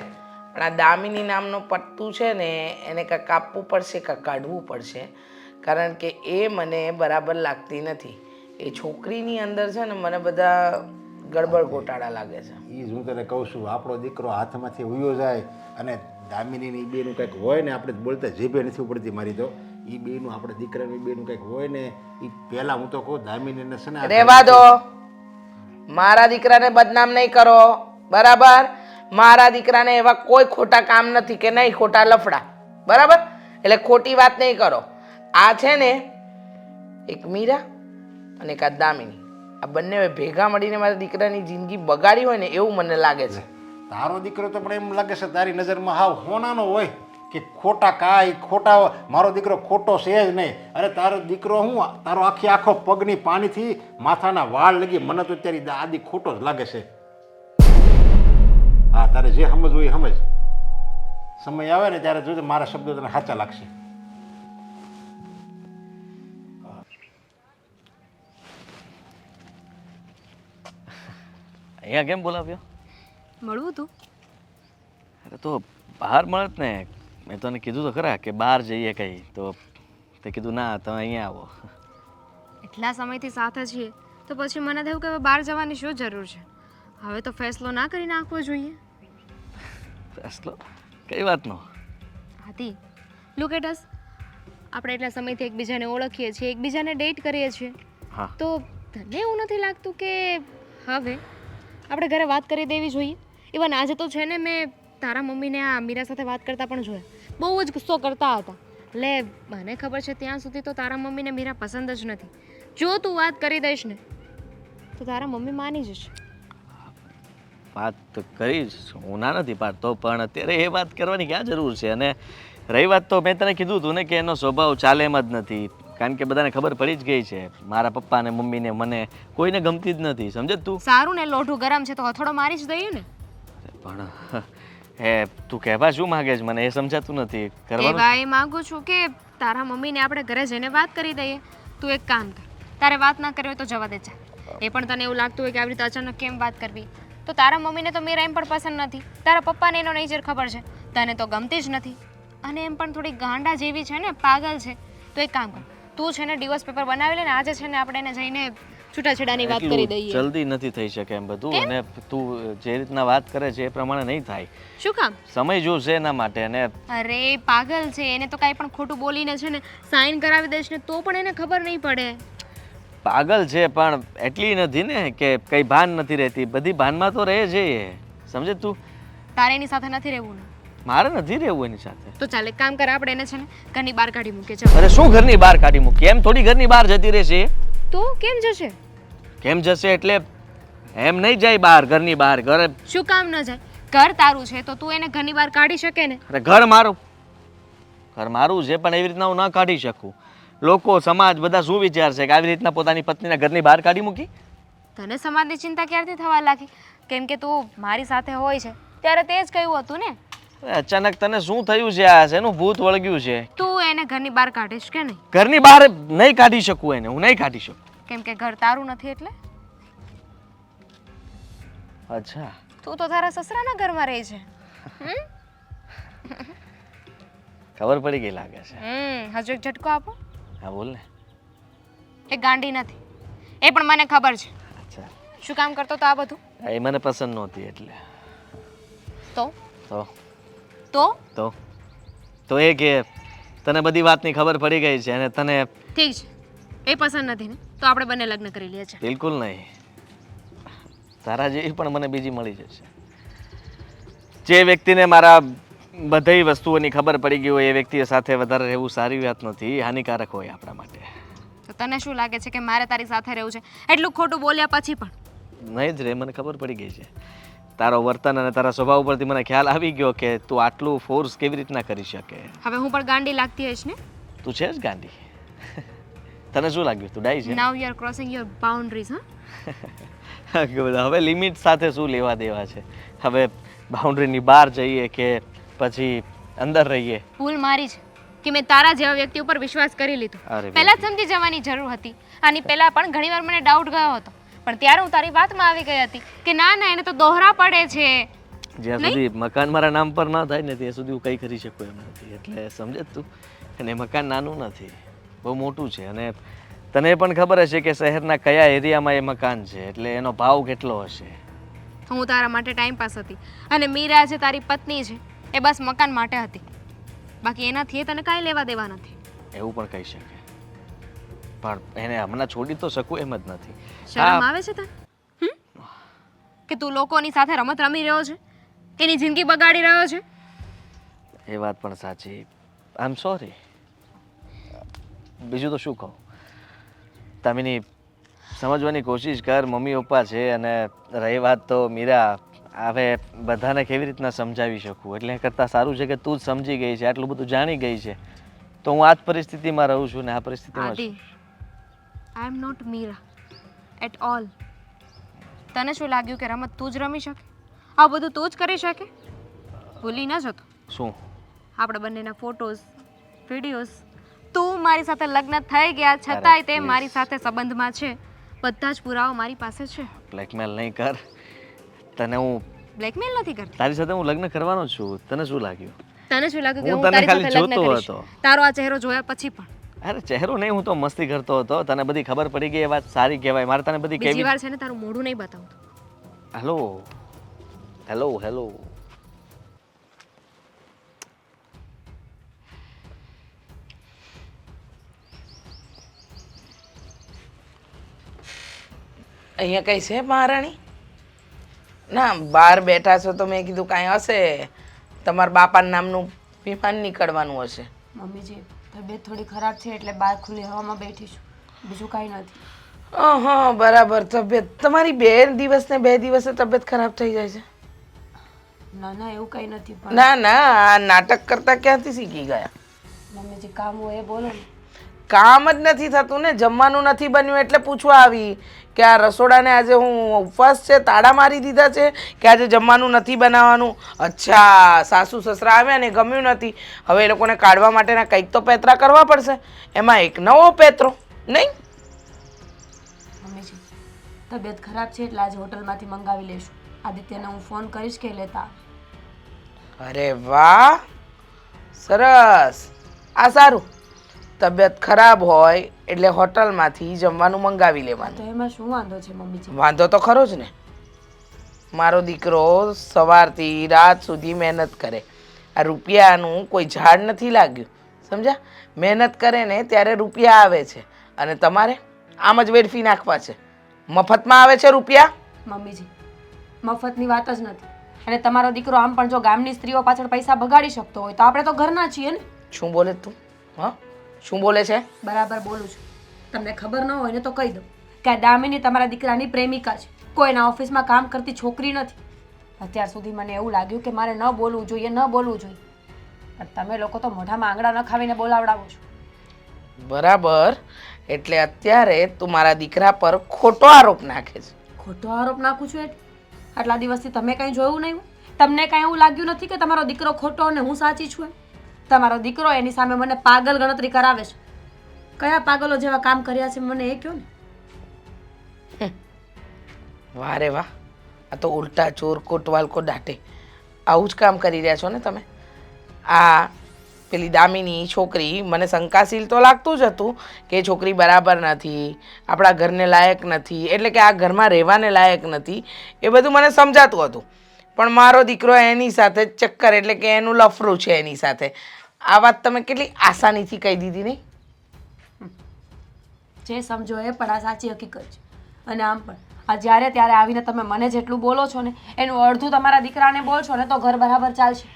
Speaker 4: પણ આ દામિની નામનો પટ્ટું છે ને એને કાંઈક કાપવું પડશે, કાંઈક કાઢવું પડશે, કારણ કે એ મને બરાબર લાગતી નથી. એ છોકરીની અંદર છે ને મને બધા ગડબડ ગોટાળા લાગે છે.
Speaker 5: એ જ હું તને કહું છું, આપણો દીકરો હાથમાંથી ઉયો જાય અને દામિનીની એ બેનું કંઈક હોય ને, આપણે બોલતા જીભે નથી ઉપડતી મારી તો, એ બેનું આપણે દીકરાની બેનું કંઈક હોય ને, એ પહેલાં હું તો કહું દામિનીને છે ને
Speaker 4: રહેવા દો, મારા દીકરાને બદનામ નહીં કરો, બરાબર? મારા દીકરાને એવા કોઈ ખોટા કામ નથી કે નહીં ખોટા લફડા, બરાબર? એટલે ખોટી વાત નહીં કરો. આ છે ને એક મીરા અને એક આ દામિની, આ બંને ભેગા મળીને મારા દીકરાની જિંદગી બગાડી હોય ને એવું મને લાગે છે.
Speaker 5: તારો દીકરો તો પણ એમ લાગે છે તારી નજરમાં હાવ હોનાનો હોય કે ખોટા કાંઈ ખોટા, મારો દીકરો ખોટો છે જ નહીં. અરે તારો દીકરો હું તારો આખો પગની પાણીથી માથાના વાળ લગી મને તો અત્યારે આદિ ખોટો જ લાગે છે. હા, તારે જે સમજવું એ સમજ, સમય આવે ને ત્યારે જોજે મારા શબ્દો તને સાચા લાગશે.
Speaker 2: અહીંયા કેમ બોલાવ્યો?
Speaker 1: મળવું તું?
Speaker 2: અરે તો બહાર મળત ને, મેં તને કીધું તો ખરા કે બહાર જઈએ કંઈ, તો તે કીધું ના તમે અહીંયા આવો.
Speaker 1: એટલા સમયથી સાથે છીએ તો પછી મને થયું કે હવે બહાર જવાની શું જરૂર છે? હવે તો ફેસલો ના કરી નાખવો જોઈએ.
Speaker 2: ફેસલો? કઈ વાતનો?
Speaker 1: હાથી, લુક એટ અસ. આપણે એટલા સમયથી એકબીજાને ઓળખીએ છીએ, એકબીજાને ડેટ કરીએ છીએ,
Speaker 2: હા,
Speaker 1: તો તને એવું નથી લાગતું કે હવે આપણે ઘરે વાત કરી દેવી જોઈએ? ઇવન આજે તો છે ને મેં તારા મમ્મીને આ મીરા સાથે વાત કરતા પણ જોયા, બહુ જ ગુસ્સો કરતા હતા. એટલે મને ખબર છે ત્યાં સુધી તો તારા મમ્મીને મીરા પસંદ જ નથી. જો તું વાત કરી દઈશ ને તો તારા મમ્મી માની જશે.
Speaker 2: વાત તો કરીશ, હું ના નથી પાડતો, પણ અત્યારે એ વાત કરવાની ક્યાં જરૂર છે? અને રહી વાત તો મેં તને કીધું હતું ને કે એનો સ્વભાવ ચાલે એમ જ નથી, કારણ કે બધાને ખબર પડી જ ગઈ છે, મારા પપ્પા ને મમ્મીને મને કોઈને ગમતી જ નથી, સમજે તું?
Speaker 1: સારું ને, લોઢું ગરમ છે તો હથોડો મારી જ દઈએ ને.
Speaker 2: પણ હે તું કહેવા શું માંગે છે મને એ સમજાતું નથી. કરવાનું
Speaker 1: કહેવા એ માંગુ છું કે તારા મમ્મીને આપણે ઘરે જઈને વાત કરી દઈએ. તું એક કામ કર, તારે વાત ના કરવી હોય તો જવા દે જા. એ પણ તને એવું લાગતું હોય કે આવી રીતે અચાનક કેમ વાત કરવી, તો તારા મમ્મીને તો મીરા એમ પણ પસંદ નથી, તારા પપ્પાને એનો નેચર ખબર છે, તને તો ગમતી જ નથી, અને એમ પણ થોડી ગાંડા જેવી છે ને, પાગલ છે. તો એક કામ કર, તું છે ને ડિવોર્સ પેપર બનાવી લે ને આજે છે ને આપણે એને જઈને છૂટાછેડાની વાત કરી દઈએ.
Speaker 2: જલ્દી નથી થઈ શકે એમ બધું, અને તું જે રીતના વાત કરે છે એ પ્રમાણે નહીં થાય.
Speaker 1: શું કામ?
Speaker 2: સમય જોશે એના માટે. અને
Speaker 1: અરે પાગલ છે, એને તો કાંઈ પણ ખોટું બોલીને છે ને સાઈન કરાવી દઈશ ને તો પણ એને ખબર નહીં પડે.
Speaker 2: પાગલ છે પણ એટલી નથી ને કે કઈ ભાન નથી રહેતી, બધી ભાનમાં તો રહે છે એ, સમજે તું?
Speaker 1: તારે એની સાથે નથી રહેવું ને?
Speaker 2: મારે નથી રહેવું એની સાથે.
Speaker 1: તો ચાલ એક કામ કર, આપણે એને છે ને ઘરની બહાર કાઢી મૂકીએ. ચાલ.
Speaker 2: અરે શું ઘરની બહાર કાઢી મૂકી? એમ થોડી ઘરની બહાર જતી રહેશે?
Speaker 1: તો કેમ જશે?
Speaker 2: કેમ જશે એટલે એમ નહીં જાય બહાર, ઘરની બહાર. ઘરે
Speaker 1: શું કામ ન જાય? ઘર તારું છે તો તું એને ઘરની બહાર કાઢી શકે ને?
Speaker 2: અરે ઘર મારું છે પણ એવી રીતના હું ન કાઢી શકું. લોકો સમાજ બધા શું વિચારશે કે આવી રીતના પોતાની પત્નીને ઘરની બહાર કાઢી મૂકી?
Speaker 1: તને સમાજની ચિંતા ક્યારથી થવા લાગી? કેમ કે તું મારી સાથે હોય છે ત્યારે તે જ કહ્યું હતું ને.
Speaker 2: અરે અચાનક તને શું થયું છે? આ શેનું ભૂત વળગ્યું છે?
Speaker 1: તું એને ઘરની બહાર કાઢીશ કે નહીં?
Speaker 2: ઘરની બહાર નહીં કાઢી શકું એને, હું નહીં કાઢી શકું.
Speaker 1: કેમ કે ઘર તારું નથી એટલે?
Speaker 2: અચ્છા,
Speaker 1: તું તો તારા સસરાના ઘરમાં રહે છે.
Speaker 2: ખબર પડી ગઈ લાગે છે.
Speaker 1: હજુ એક ઝટકો આપો.
Speaker 2: હા બોલ ને.
Speaker 1: એ ગાંડી નથી, એ પણ મને ખબર છે.
Speaker 2: અચ્છા,
Speaker 1: શું કામ કરતો તો આ બધું?
Speaker 2: એ મને પસંદ નહોતી એટલે.
Speaker 1: તો
Speaker 2: તો
Speaker 1: તો
Speaker 2: તો તો એ કે તને બધી વાતની ખબર પડી ગઈ છે અને તને
Speaker 1: ઠીક છે, એ પસંદ નથી ને તો આપણે બંને લગ્ન કરી લઈએ છીએ.
Speaker 2: બિલકુલ નહીં. તારા જેવી પણ મને બીજી મળી જશે. જે વ્યક્તિને મારા બધી વસ્તુઓની ખબર પડી ગઈ હોય એ વ્યક્તિ સાથે વધારે રહેવું સારી વાત નથી, હાનિકારક હોય આપણા માટે.
Speaker 1: તો તને શું લાગે છે કે મારે તારી સાથે રહેવું છે એટલું ખોટું બોલ્યા પછી પણ?
Speaker 2: નહીં જ રે, મને ખબર પડી ગઈ છે. તારો વર્તન અને તારા સ્વભાવ ઉપરથી મને ખ્યાલ આવી ગયો કે તું આટલું ફોર્સ કેવી રીતના કરી શકે.
Speaker 1: હવે હું પણ ગાંડી લાગતી હશ ને?
Speaker 2: તું છે જ ગાંડી. તને શું લાગ્યું તું ડાઈ છે?
Speaker 1: Now you are crossing your boundaries.
Speaker 2: હવે લિમિટ સાથે શું લેવા દેવા છે? હવે બાઉન્ડ્રીની બહાર જઈએ કે પછી અંદર રહીએ?
Speaker 1: ભૂલ મારી છે, કે મેં તારા જેવા વ્યક્તિ ઉપર વિશ્વાસ કરી લીધો.
Speaker 2: અરે
Speaker 1: પહેલા જ સમજી જવાની જરૂર હતી. આની પહેલા પણ ઘણીવાર મને ડાઉટ ગયો હતો, પણ ત્યારે હું તારી વાતમાં આવી ગઈ હતી કે ના ના, એને તો દોહરા પડે છે.
Speaker 2: જ્યાં સુધી મકાન મારા નામ પર ના થાય ને ત્યાં સુધી હું કંઈ કરી શકું એમ નથી. એટલે સમજે જ તું. અને એ મકાન નાનું નથી, બહુ મોટું છે. અને તને પણ ખબર હશે કે શહેરના કયા એરિયામાં એ મકાન છે, એટલે એનો ભાવ કેટલો હશે.
Speaker 1: હું તારા માટે ટાઈમ પાસ હતી, અને મીરા જે તારી પત્ની છે એ બસ મકાન માટે હતી. બાકી એનાથી તને કાંઈ લેવા દેવા નથી.
Speaker 2: એવું પણ કહી શકે, પણ એને હમણાં છોડી તો શકું એમ જ નથી.
Speaker 1: શરમ આવે છે તને? કે તું લોકોની સાથે રમત રમી રહ્યો છે, એની જિંદગી બગાડી રહ્યો છે.
Speaker 2: એ વાત પણ સાચી. આઈ એમ સોરી. બીજું તો શું કહું, તામિની સમજવાની કોશિશ કર. મમ્મી પપ્પા છે, અને રહી વાત તો મીરા, હવે બધાને કેવી રીતના સમજાવી શકું. એટલે એ કરતાં સારું છે કે તું જ સમજી ગઈ છે, આટલું બધું જાણી ગઈ છે. તો હું આ જ પરિસ્થિતિમાં રહું છું ને આ પરિસ્થિતિમાં
Speaker 1: Aadi, I am not Meera at all. તને શું લાગ્યું કે રમત તું જ રમી શકે? આ બધું તું જ કરી શકે? ભૂલી ન જતો
Speaker 2: શું
Speaker 1: આપણે બંનેના ફોટોઝ, વિડીયોઝ. તું મારી સાથે લગ્ન થઈ ગયા છતાંય તે મારી સાથે સંબંધમાં છે. બધા જ પુરાવા મારી પાસે છે.
Speaker 2: બ્લેકમેલ નહીં કર. તને હું
Speaker 1: બ્લેકમેલ નથી કરતી.
Speaker 2: તારી સાથે હું લગ્ન કરવાનો જ છું. તને શું લાગ્યું?
Speaker 1: તને શું લાગ્યું કે
Speaker 2: હું
Speaker 1: હું
Speaker 2: તને
Speaker 1: તારી
Speaker 2: ખાલી
Speaker 1: સાથે લગ્ન
Speaker 2: જોતો
Speaker 1: કરીશ?
Speaker 2: હતો.
Speaker 1: તારો આ ચહેરો જોયા પછી પણ
Speaker 2: અરે ચહેરો નહીં, હું તો મસ્તી કરતો હતો. તને બધી ખબર પડી ગઈ, એ વાત સારી કહેવાય. મારે તને બધી
Speaker 1: બીજી
Speaker 2: કેવી.
Speaker 1: વાર છે ને તારું મોઢું નહીં બતાવતું.
Speaker 2: Hello hello hello.
Speaker 4: અહીંયા કઈ છે મહારાણી? ના, બહાર બેઠા છો તો મેં કીધું કાંઈ હશે, તમારા બાપાના નામનું વિમાન નીકળવાનું હશે.
Speaker 3: મમ્મીજી તબિયત થોડી ખરાબ છે એટલે બહાર ખુલ્લી હવામાં બેઠી છું, બીજું કાંઈ નથી.
Speaker 4: હા બરાબર. તબિયત તમારી 2 દિવસ ને 2 દિવસે તબિયત ખરાબ થઈ જાય છે?
Speaker 3: ના ના એવું કંઈ નથી. પણ
Speaker 4: ના ના, આ નાટક કરતા ક્યાંથી શીખી ગયા?
Speaker 3: મમ્મીજી કામ હોય એ બોલો ને.
Speaker 4: કામ જ નથી થતું ને, જમવાનું નથી બન્યું એટલે પૂછવા આવી કે આ રસોડાને આજે હું ઉપવાસ છે, તાળા મારી દીધા છે કે આજે જમવાનું નથી બનાવવાનું. અચ્છા, સાસુ સસરા આવ્યા ને ગમ્યું નથી, હવે એ લોકોને કાઢવા માટેના કંઈક તો પેતરા કરવા પડશે. એમાં એક નવો પેતરો નહીં.
Speaker 3: મમ્મીજી તબિયત ખરાબ છે એટલે આજે હોટલમાંથી મંગાવી લઈશું. આદિત્યને હું ફોન કરીશ કે લેતા આવે.
Speaker 4: અરે વાહ, સરસ. આ સારું. તબિયત ખરાબ હોય એટલે હોટલમાંથી જમવાનું મંગાવી લેવાનું.
Speaker 3: તો એમાં શું વાંધો છે મમ્મીજી?
Speaker 4: વાંધો તો ખરો જ ને. મારો દીકરો સવારથી રાત સુધી મહેનત કરે. આ રૂપિયાનું કોઈ ઝાડ નથી લાગ્યું, સમજ્યા? મહેનત કરે ને ત્યારે રૂપિયા આવે છે, અને તમારે આમ જ વેડફી નાખવા છે. મફતમાં આવે છે રૂપિયા?
Speaker 3: મમ્મીજી મફતની વાત જ નથી. અને તમારો દીકરો આમ પણ જો ગામની સ્ત્રીઓ પાછળ પૈસા બગાડી શકતો હોય તો આપણે તો ઘરના છીએ ને.
Speaker 4: શું બોલે તું? હા, શું બોલે છે?
Speaker 3: બરાબર બોલું છું. તમને ખબર ન હોય ને તો કહી દઉં કે આ દામિની તમારા દીકરાની પ્રેમિકા છે, કોઈના ઓફિસમાં કામ કરતી છોકરી નથી. અત્યાર સુધી મને એવું લાગ્યું કે મારે ન બોલવું જોઈએ, ન બોલવું જોઈએ, પણ તમે લોકો તો મોઢામાં આંગળા ન ખાવીને બોલાવડાવો છો.
Speaker 4: બરાબર. એટલે અત્યારે તું મારા દીકરા પર ખોટો આરોપ નાખે છે.
Speaker 3: ખોટો આરોપ નાખું છું એટલે આટલા દિવસથી તમે કંઈ જોયું નહીં? તમને કાંઈ એવું લાગ્યું નથી કે તમારો દીકરો ખોટો અને હું સાચી છું? તમારો દીકરો એની સામે મને પાગલ ગણતરી કરાવે છે. કયા પાગલો જેવા કામ કર્યા છે મને એ કહો ને.
Speaker 4: વાહ રે વાહ, આ તો ઉલટા ચોર કોટવાલ કો દાટે. આવું જ કામ કરી રહ્યા છો ને તમે. આ પેલી દામિની છોકરી, મને શંકાશીલ તો લાગતું જ હતું કે એ છોકરી બરાબર નથી, આપણા ઘરને લાયક નથી, એટલે કે આ ઘરમાં રહેવાને લાયક નથી. એ બધું મને સમજાતું હતું, પણ મારો દીકરો એની સાથે જ ચક્કર, એટલે કે એનું લફરું છે એની સાથે. આ વાત તમે કેટલી આસાનીથી કહી દીધી નહીં?
Speaker 3: જે સમજો એ પણ આ સાચી હકીકત છે. અને આમ પણ આ જ્યારે ત્યારે આવીને તમે મને જેટલું બોલો છો ને એનું અડધું તમારા દીકરાને બોલશો ને તો ઘર બરાબર ચાલશે.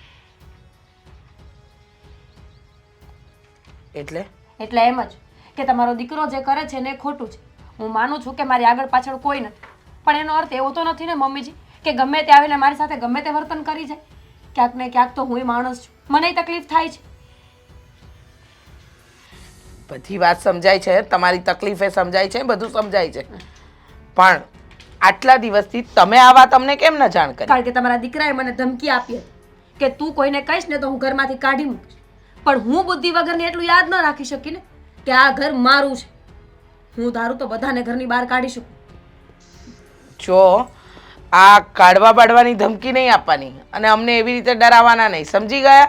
Speaker 3: એટલે એમ જ કે તમારો દીકરો જે કરે છે ને એ ખોટું છે. હું માનું છું કે મારી આગળ પાછળ કોઈ નથી, પણ એનો અર્થ એવો તો નથી ને મમ્મીજી કે ગમે તે આવીને મારી સાથે ગમે તે વર્તન કરી જાય. ક્યાંક ને ક્યાંક તો હુંય માણસ છું, મને તકલીફ થાય છે.
Speaker 4: બધી વાત સમજાય છે, તમારી તકલીફે સમજાય છે, બધું સમજાય છે, પણ આટલા દિવસથી તમે આ વાત અમને કેમ ન જાણ કરી?
Speaker 3: કારણ કે તમારા દીકરાએ મને ધમકી આપી હતી કે તું કોઈને કહીશ ને તો હું ઘરમાંથી કાઢી મૂકીશ. પણ હું બુદ્ધિ વગરની એટલું યાદ ન રાખી શકી ને કે આ ઘર મારું છે. હું ધારું તો બધાને ઘરની બહાર કાઢી શકું.
Speaker 4: જો આ કાઢવા બાળવાની ધમકી નહીં આપવાની અને અમને એવી રીતે ડરાવવાના નહીં, સમજી ગયા?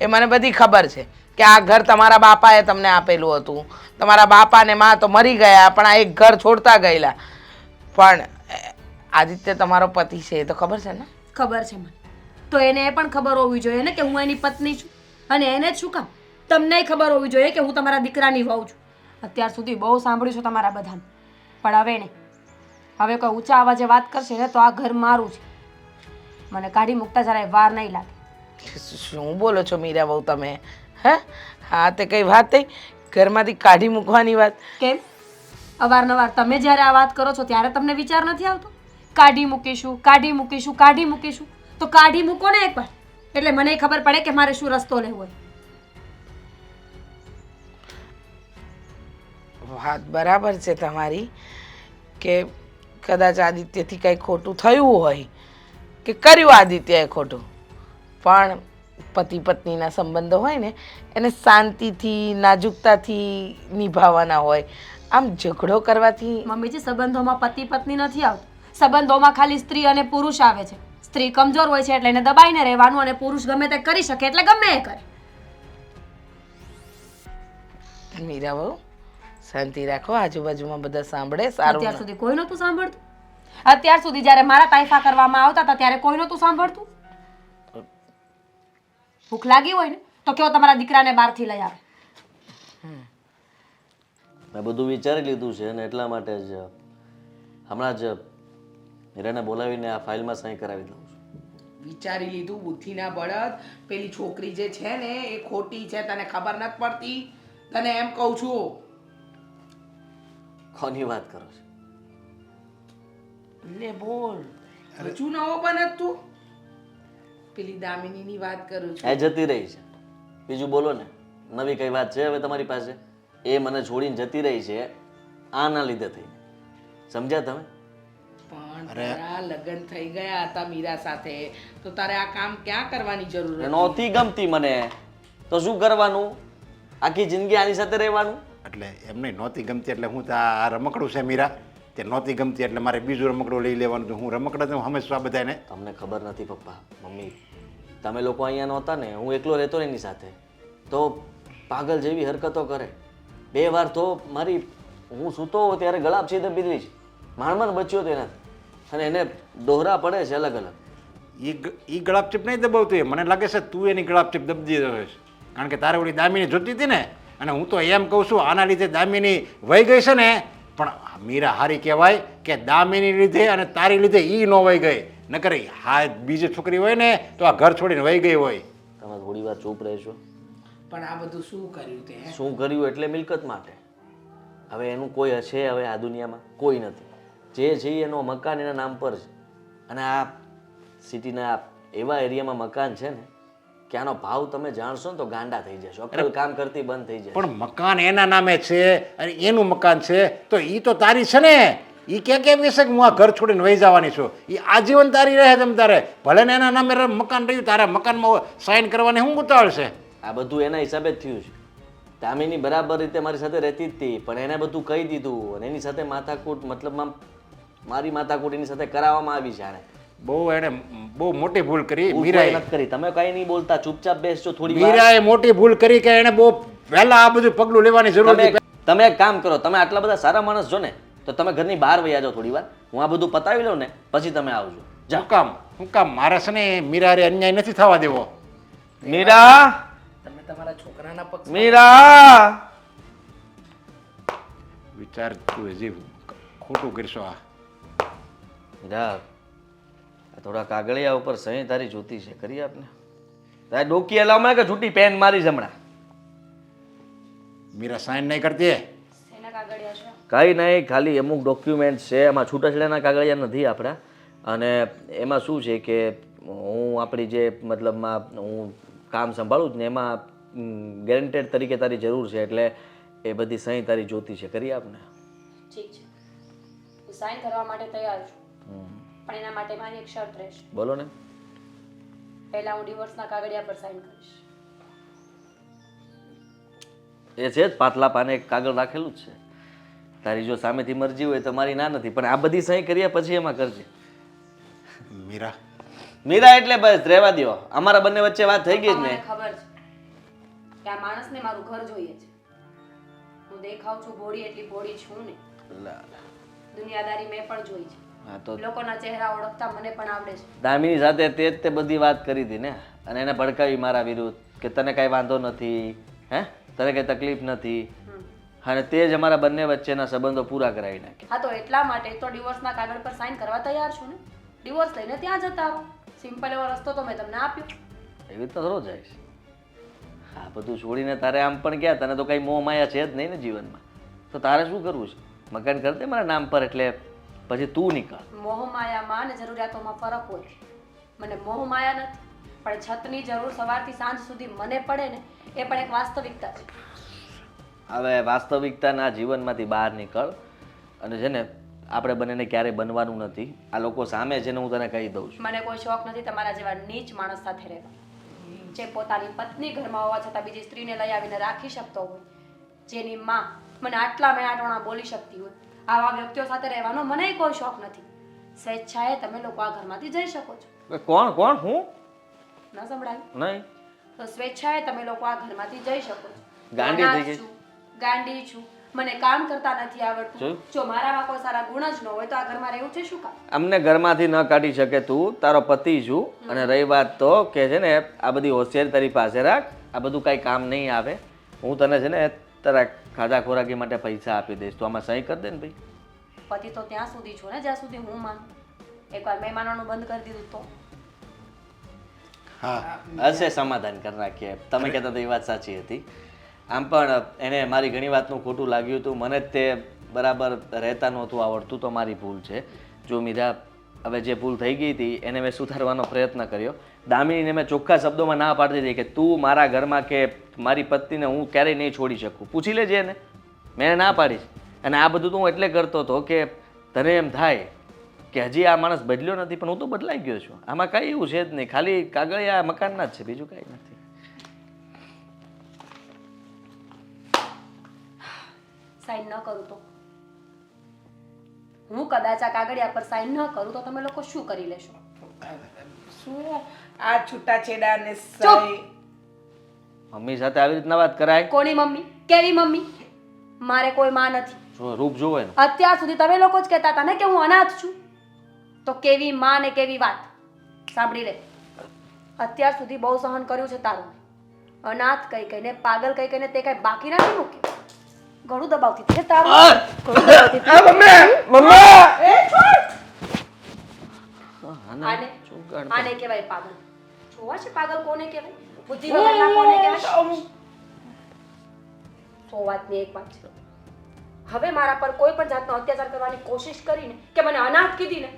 Speaker 4: એ મને બધી ખબર છે કે આ ઘર તમારા બાપાએ તમને આપેલું હતું. તમારા બાપા ને મા તો મરી ગયા, પણ આ એક ઘર છોડતા ગયેલા. પણ આદિત્ય તમારો પતિ છે એ તો ખબર છે ને?
Speaker 3: ખબર છે મને. તો એને એ પણ ખબર હોવી જોઈએ ને કે હું એની પત્ની છું. અને એને જ શું કામ? તમને ખબર હોવી જોઈએ કે હું તમારા દીકરાની વહુ છું. અત્યાર સુધી બહુ સાંભળ્યું છે તમારા બધાને, પણ હવે નહીં. હવે કોઈ ઊંચા અવાજે વાત કરશે ને તો આ ઘર મારું છે. મને કાઢી મૂકતા જરાય વાર નહીં લાગે.
Speaker 4: શું બોલો છો મીરા બહુ તમે? હે, હા તે કઈ વાત થઈ ઘરમાંથી કાઢી મૂકવાની વાત?
Speaker 3: કેમ? અવારનવાર તમે જ્યારે આ વાત કરો છો ત્યારે તમને વિચાર નથી આવતો? કાઢી મૂકીશું, કાઢી મૂકીશું, કાઢી મૂકીશું. તો કાઢી મૂકો ને એકવાર, એટલે મને ખબર પડે કે મારે શું રસ્તો લેવો હોય.
Speaker 4: વાત બરાબર છે તમારી કે કદાચ આદિત્યથી કંઈ ખોટું થયું હોય કે કર્યું આદિત્યએ ખોટું, પણ પતિ પત્નીના સંબંધો હોય ને એને શાંતિથી નાજુકતાથી નિભાવવાના હોય. આમ ઝઘડો કરવાથી
Speaker 3: મમ્મીજી, સંબંધોમાં પતિ પત્ની નથી આવતું. સંબંધોમાં ખાલી સ્ત્રી અને પુરુષ આવે છે. સ્ત્રી કમજોર હોય છે એટલે એને દબાઈને રહેવાનું, અને પુરુષ ગમે તે કરી શકે એટલે ગમે એ કરે.
Speaker 4: મીરા બહુ શાંતિ રાખો, આજુબાજુમાં બધા સાંભળે. સારું
Speaker 3: અત્યાર
Speaker 4: ના.
Speaker 3: સુધી કોઈ નહોતું સાંભળતું. અત્યાર સુધી જ્યારે મારા તાઇફા કરવામાં આવતા હતા ત્યારે કોઈ નહોતું સાંભળતું. ભૂખ લાગી હોય ને તો કયો તમારા દીકરાને બહારથી લઈ આવે.
Speaker 2: મેં બધું વિચારી લીધું છે અને એટલા માટે જ હમણાં જ હીરાને બોલાવીને આ ફાઇલમાં સહી કરાવી દઉં છું.
Speaker 4: વિચારી લીધું બુદ્ધિના બળદ? પેલી છોકરી જે છે ને એ ખોટી છે, તને ખબર નથી પડતી? તને એમ કહું છું.
Speaker 2: કોની વાત કરો છો?
Speaker 4: લે બોલ, હજુ નવો બને તું? પેલી દામિનીની વાત કરું છું.
Speaker 2: એ જતી રહી છે, બીજું બોલો ને. નવી કઈ વાત છે હવે તમારી પાસે? એ મને છોડીને જતી રહી છે આના લીધે થઈને, સમજ્યા તમે?
Speaker 4: પણ તારા લગ્ન થઈ ગયા હતા મીરા સાથે, તો તારે આ કામ ક્યાં કરવાની જરૂર હતી?
Speaker 2: નહોતી ગમતી મને તો શું કરવાનું? આખી જિંદગી આની સાથે રહેવાનું?
Speaker 5: એટલે એમને નહોતી ગમતી એટલે હું આ રમકડું છે મીરા, તે નહોતી ગમતી એટલે મારે બીજું રમકડું લઈ લેવાનું હતું. હું રમકડા હું હંમેશા બધાને.
Speaker 2: તમને ખબર નથી પપ્પા મમ્મી, તમે લોકો અહીંયા નહોતા ને, હું એકલો રહેતો ને એની સાથે, તો પાગલ જેવી હરકતો કરે. 2 વાર તો મારી હું સૂતો હોઉં ત્યારે ગળાપ છે દબી દીધી છે. માંડ બચ્યો તેનાથી, અને એને દોહરા પડે છે અલગ અલગ.
Speaker 5: એ ગળાપચીપ નહીં દબાવતું એ મને લાગે છે તું એની ગળાપચીપ દબી દીધો છે. કારણ કે તારે ઓલી દામિની જોતી હતી ને, અને હું તો એમ કહું છું આના લીધે દામિની વહી ગઈ છે ને. પણ મીરા હારી કહેવાય કે દામિની લીધે અને તારી લીધે ઈ ન વહી ગઈ. નકર હા બીજી છોકરી હોય ને તો આ ઘર છોડીને વહી ગઈ હોય.
Speaker 2: તમે થોડી વાર ચૂપ રહેશો?
Speaker 4: પણ આ બધું શું કર્યું તે?
Speaker 2: શું કર્યું એટલે મિલકત માટે. હવે એનું કોઈ હશે હવે આ દુનિયામાં? કોઈ નથી. જે છે એનો મકાન એના નામ પર છે, અને આ સિટીના એવા એરિયામાં મકાન છે ને કે આનો ભાવ તમે જાણશો ને તો ગાંડા થઈ જશો. અક્કલ કામ કરતી બંધ થઈ જશે.
Speaker 5: પણ મકાન એના નામે છે અને એનું મકાન છે તો ઈ તો તારી છે ને. ઈ કેમ કહેશે કે હું આ ઘર છોડીને વહી જવાની છું? ઈ આજીવન તારી રહે તમ તારે. ભલે ને એના નામે મકાન રહ્યું, તારા મકાનમાં સાઈન કરવાની શું ઉતાવળ છે?
Speaker 2: આ બધું એના હિસાબે જ થયું છે. દામિની બરાબર રીતે મારી સાથે રહેતી જ હતી, પણ એને બધું કહી દીધું અને એની સાથે માથાકૂટ, મતલબમાં મારી માથાકૂટ એની સાથે કરાવવામાં આવી છે. આને
Speaker 5: એને બહુ મોટી ભૂલ કરી
Speaker 2: ભૂલ
Speaker 5: મીરાએ.
Speaker 2: કોઈ નથી કરી. તમે કઈ નહીં બોલતા, ચૂપચાપ બેસજો થોડી વાર.
Speaker 5: મીરાએ મોટી ભૂલ કરી કે એને બહુ પહેલા આ બધું પગલું લેવાની જરૂર હતી.
Speaker 2: તમે એક કામ કરો, તમે આટલા બધા સારા માણસ છો ને તો તમે ઘરની બહાર વયા જાઓ થોડી વાર. હું આ બધું પતાવી લઉં ને પછી તમે આવજો.
Speaker 5: હું કામ મારે છે ને મીરા હારે અન્યાય નથી થવા દેવો.
Speaker 2: મીરા,
Speaker 4: તમે તમારા છોકરાના પક્ષ
Speaker 2: મીરા,
Speaker 5: વિચાર તું હજી ખોટું કરશો. આ
Speaker 2: મીરા, આ થોડા કાગળિયા ઉપર સહી તારી જોતી છે, કરી આપને. તારે ડોકી હલાવમાં કે છૂટી પેન મારી જમણા?
Speaker 5: મીરા સાઈન નહીં કરતી.
Speaker 3: એના કાગળિયા છે.
Speaker 2: કંઈ નહીં, ખાલી અમુક ડોક્યુમેન્ટ છે, એમાં છૂટાછેડાના કાગળિયા નથી આપણા. અને એમાં શું છે કે હું આપણી જે મતલબમાં હું કામ સંભાળું જ ને એમાં ગેરંટેડ તરીકે તારી જરૂર છે, એટલે એ બધી સહી તારી જોતી છે, કરી આપને.
Speaker 3: ઠીક છે, હું સાઈન કરવા માટે તૈયાર છું, પણ એના માટે મારી એક શરત રહેશે.
Speaker 2: બોલો ને.
Speaker 3: પહેલા હું ડિવોર્સના કાગળિયા પર સાઈન કરીશ.
Speaker 2: એ છે જ પાતળા પાને એક કાગળ રાખેલું જ છે. તારી જો સામેથી મરજી હોય તો મારી ના નથી, પણ આ બધી સહી કર્યા પછી એમાં કરજે.
Speaker 5: મીરા
Speaker 2: મીરા એટલે બસ રહેવા દ્યો. અમારા બંને વચ્ચે વાત થઈ ગઈ જ
Speaker 3: મને
Speaker 2: ને.
Speaker 3: ખબર છે કે આ માણસને મારું ઘર જોઈએ છે. હું દેખાવ છું ભોળી એટલી ભોળી છું ને. દુનિયાદારી મેં પણ જોઈ છે.
Speaker 2: હા તો
Speaker 3: લોકોના ચહેરા ઓળખતા મને પણ આવડે છે.
Speaker 2: દામિની સાથે તે જ તે બધી વાત કરી હતી ને, અને એને ભડકાવી મારા વિરુદ્ધ કે તને કાંઈ વાંધો નથી, હે તને કાંઈ તકલીફ નથી, અને તે જ અમારા બંને વચ્ચેના સંબંધો પૂરા કરાવી નાખ્યા.
Speaker 3: હા તો એટલા માટે તો ડિવોર્સના કાગળ પર સાઈન કરવા તૈયાર છું ને. ડિવોર્સ લઈને ત્યાં જતા આવો. સિમ્પલ એવો રસ્તો તો મેં તમને આપ્યો.
Speaker 2: એવી રીતના થોડો જાય છે. આ બધું છોડીને તારે આમ પણ ગયા, તને તો કંઈ મોહ માયા છે જ નહીં ને જીવનમાં. તો તારે શું કરવું છે? મકાન કરી દે મારા નામ પર, એટલે પછી તું નીકળ.
Speaker 3: મોહ માયામાં અને જરૂરિયાતોમાં ફરક હોય. મને મોહ માયા નથી, પણ છતની જરૂર સવારથી સાંજ સુધી મને પડે ને એ પણ એક વાસ્તવિકતા છે.
Speaker 2: હવે વાસ્તવિકતાના જીવનમાંથી બહાર નીકળ, અને છે ને આપણે બંનેને ક્યારેય બનવાનું નથી. આ લોકો સામે છે ને હું તને કહી દઉં છું.
Speaker 3: મને કોઈ શોખ નથી તમારા જેવા નીચ માણસ સાથે રહેવા, જે પોતાની પત્ની ઘરમાં હોવા છતાં બીજી સ્ત્રીને લઈ આવીને રાખી શકતો હોય, જેની માં મને આટલા મેણાટોણા બોલી શકતી હોય. આવા વ્યક્તિઓ સાથે રહેવાનો મને કોઈ શોખ નથી. સ્વેચ્છાએ તમે લોકો આ ઘરમાંથી જઈ શકો છો.
Speaker 2: કોણ કોણ હું
Speaker 3: ન સંભળાયું?
Speaker 2: નહીં.
Speaker 3: તો સ્વેચ્છાએ તમે લોકો આ ઘરમાંથી જઈ શકો છો.
Speaker 2: ગાંડી થઈ
Speaker 3: અનાથ
Speaker 2: ગઈ.
Speaker 3: છું, ગાંડી છું, મને કામ કરતા નથી આવડતું.
Speaker 2: જોયું?
Speaker 3: જો મારામાં કોઈ સારા ગુણ જ ન હોય તો આ ઘરમાં રહેવું છે શું કામ?
Speaker 2: અમને ઘરમાંથી ન કાઢી શકે તું, તારો પતિ છું. અને રહી વાત તો કે છે ને આ બધી હોશિયારી તારી પાસે રાખ, આ બધું કાંઈ કામ નહીં આવે. હું તને છે ને તારા ખાધા ખોરાકી માટે પૈસા આપી દઈશ, તો આમાં સહી કરી દે ને ભાઈ.
Speaker 3: પતિ તો ત્યાં સુધી છું ને જ્યાં સુધી હું માનું. એકવાર મહેમાનોનું બંધ કરી દીધું તો
Speaker 5: હા
Speaker 2: હશે સમાધાન કરી નાખીએ. તમે કહેતા તો એ વાત સાચી હતી. આમ પણ એને મારી ઘણી વાતનું ખોટું લાગ્યું હતું. મને જ તે બરાબર રહેતા નહોતું આવડતું, તો મારી ભૂલ છે. જો મીરા, હવે જે ભૂલ થઈ ગઈ હતી એને મેં સુધારવાનો પ્રયત્ન કર્યો. દામિનીને મેં ચોખ્ખા શબ્દોમાં ના પાડતી હતી કે તું મારા ઘરમાં કે મારી પત્નીને હું ક્યારેય નહીં છોડી શકું. પૂછી લેજે એને, મેં એને ના પાડી. અને આ બધું તો હું એટલે કરતો હતો કે તને એમ થાય કે હજી આ માણસ બદલ્યો નથી, પણ હું તો બદલાઈ ગયો છું. આમાં કાંઈ એવું છે જ નહીં, ખાલી કાગળિયા મકાનના જ છે, બીજું કાંઈ નથી.
Speaker 3: સાઈન ન કરું તો હું કદાચ આ કાગળિયા પર સાઈન ન કરું તો તમે લોકો શું કરી લેશો?
Speaker 4: શું આ છૂટાછેડા ને
Speaker 3: ચૂપ!
Speaker 4: સહી?
Speaker 2: મમ્મી સાથે આવી રીતના વાત કરાય?
Speaker 3: કોની મમ્મી? કેવી મમ્મી? મારે કોઈ માં નથી.
Speaker 2: જો રૂપ જોવે ને.
Speaker 3: અત્યાર સુધી તમે લોકો જ કહેતા હતા ને કે હું અનાથ છું. તો કેવી માં ને કેવી વાત? સાંભળી લે, અત્યાર સુધી બહુ સહન કર્યું છે તારું. અનાથ કઈ કઈને, પાગલ કઈ કઈને તે કઈ બાકી નથી મૂક્યું. ઘણું દબાવતી હતી તારું. ઘણું દબાવતી હતી. એ છોડ! આને કહેવાય પાગલ. જોવા છે પાગલ કોને કહેવાય? બુદ્ધિ વગરના કોને કહેવાય? સો વાતની એક વાત છે. હવે મારા પર કોઈ પણ જાતનો અત્યાચાર કરવાની કોશિશ કરીને કે મને અનાથ કીધી ને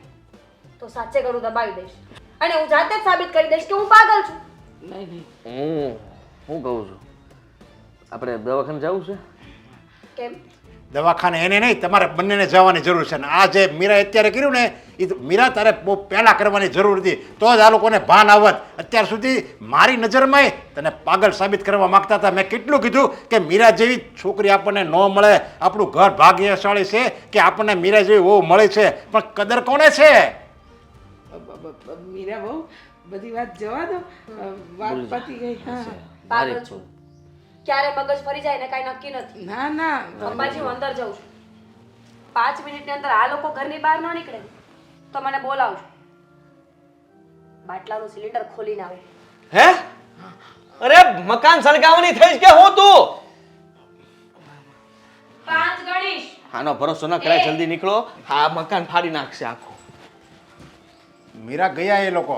Speaker 3: તો સાચે ઘણું દબાવી દઈશ, અને હું જાતે જ સાબિત કરી દઈશ કે હું પાગલ છું.
Speaker 4: નહીં
Speaker 2: હું કહું છું, આપણે દવાખાને જવું છે?
Speaker 3: કેમ?
Speaker 5: દવાખાને એને નહીં, તમારે બંનેને જવાની જરૂર છે. ને આ જે મીરા અત્યારે કર્યું ને એ તો મીરા તારે બહુ પહેલાં કરવાની જરૂર હતી, તો જ આ લોકોને ભાન આવત. અત્યાર સુધી મારી નજરમાં તને પાગલ સાબિત કરવા માગતા હતા. મેં કેટલું કીધું કે મીરા જેવી છોકરી આપણને ન મળે, આપણું ઘર ભાગ્યશાળી છે કે આપણને મીરા જેવી વહુ મળે છે, પણ કદર કોને છે?
Speaker 4: મીરા બહુ બધી વાત જવા દો, વાત પતી ગઈ. હા
Speaker 3: પાગલ છું. ક્યારે મગજ ફરી જાય ને કાંઈ નક્કી નથી.
Speaker 4: ના ના
Speaker 3: પપ્પાજી હું અંદર જાઉં છું. 5 મિનિટની અંદર આ લોકો ઘરની બહાર ન નીકળે ને તો મને બોલાવજો. બાટલાનું સિલિન્ડર ખોલીને આવે.
Speaker 2: હે? અરે મકાન સળગાવવાની થઈશ કે હું તું?
Speaker 3: 5 ગણીશ.
Speaker 2: આનો ભરોસો ન કરાય, જલ્દી નીકળો. આ મકાન ફાડી નાખશે આખું.
Speaker 5: મીરા ગયા એ લોકો.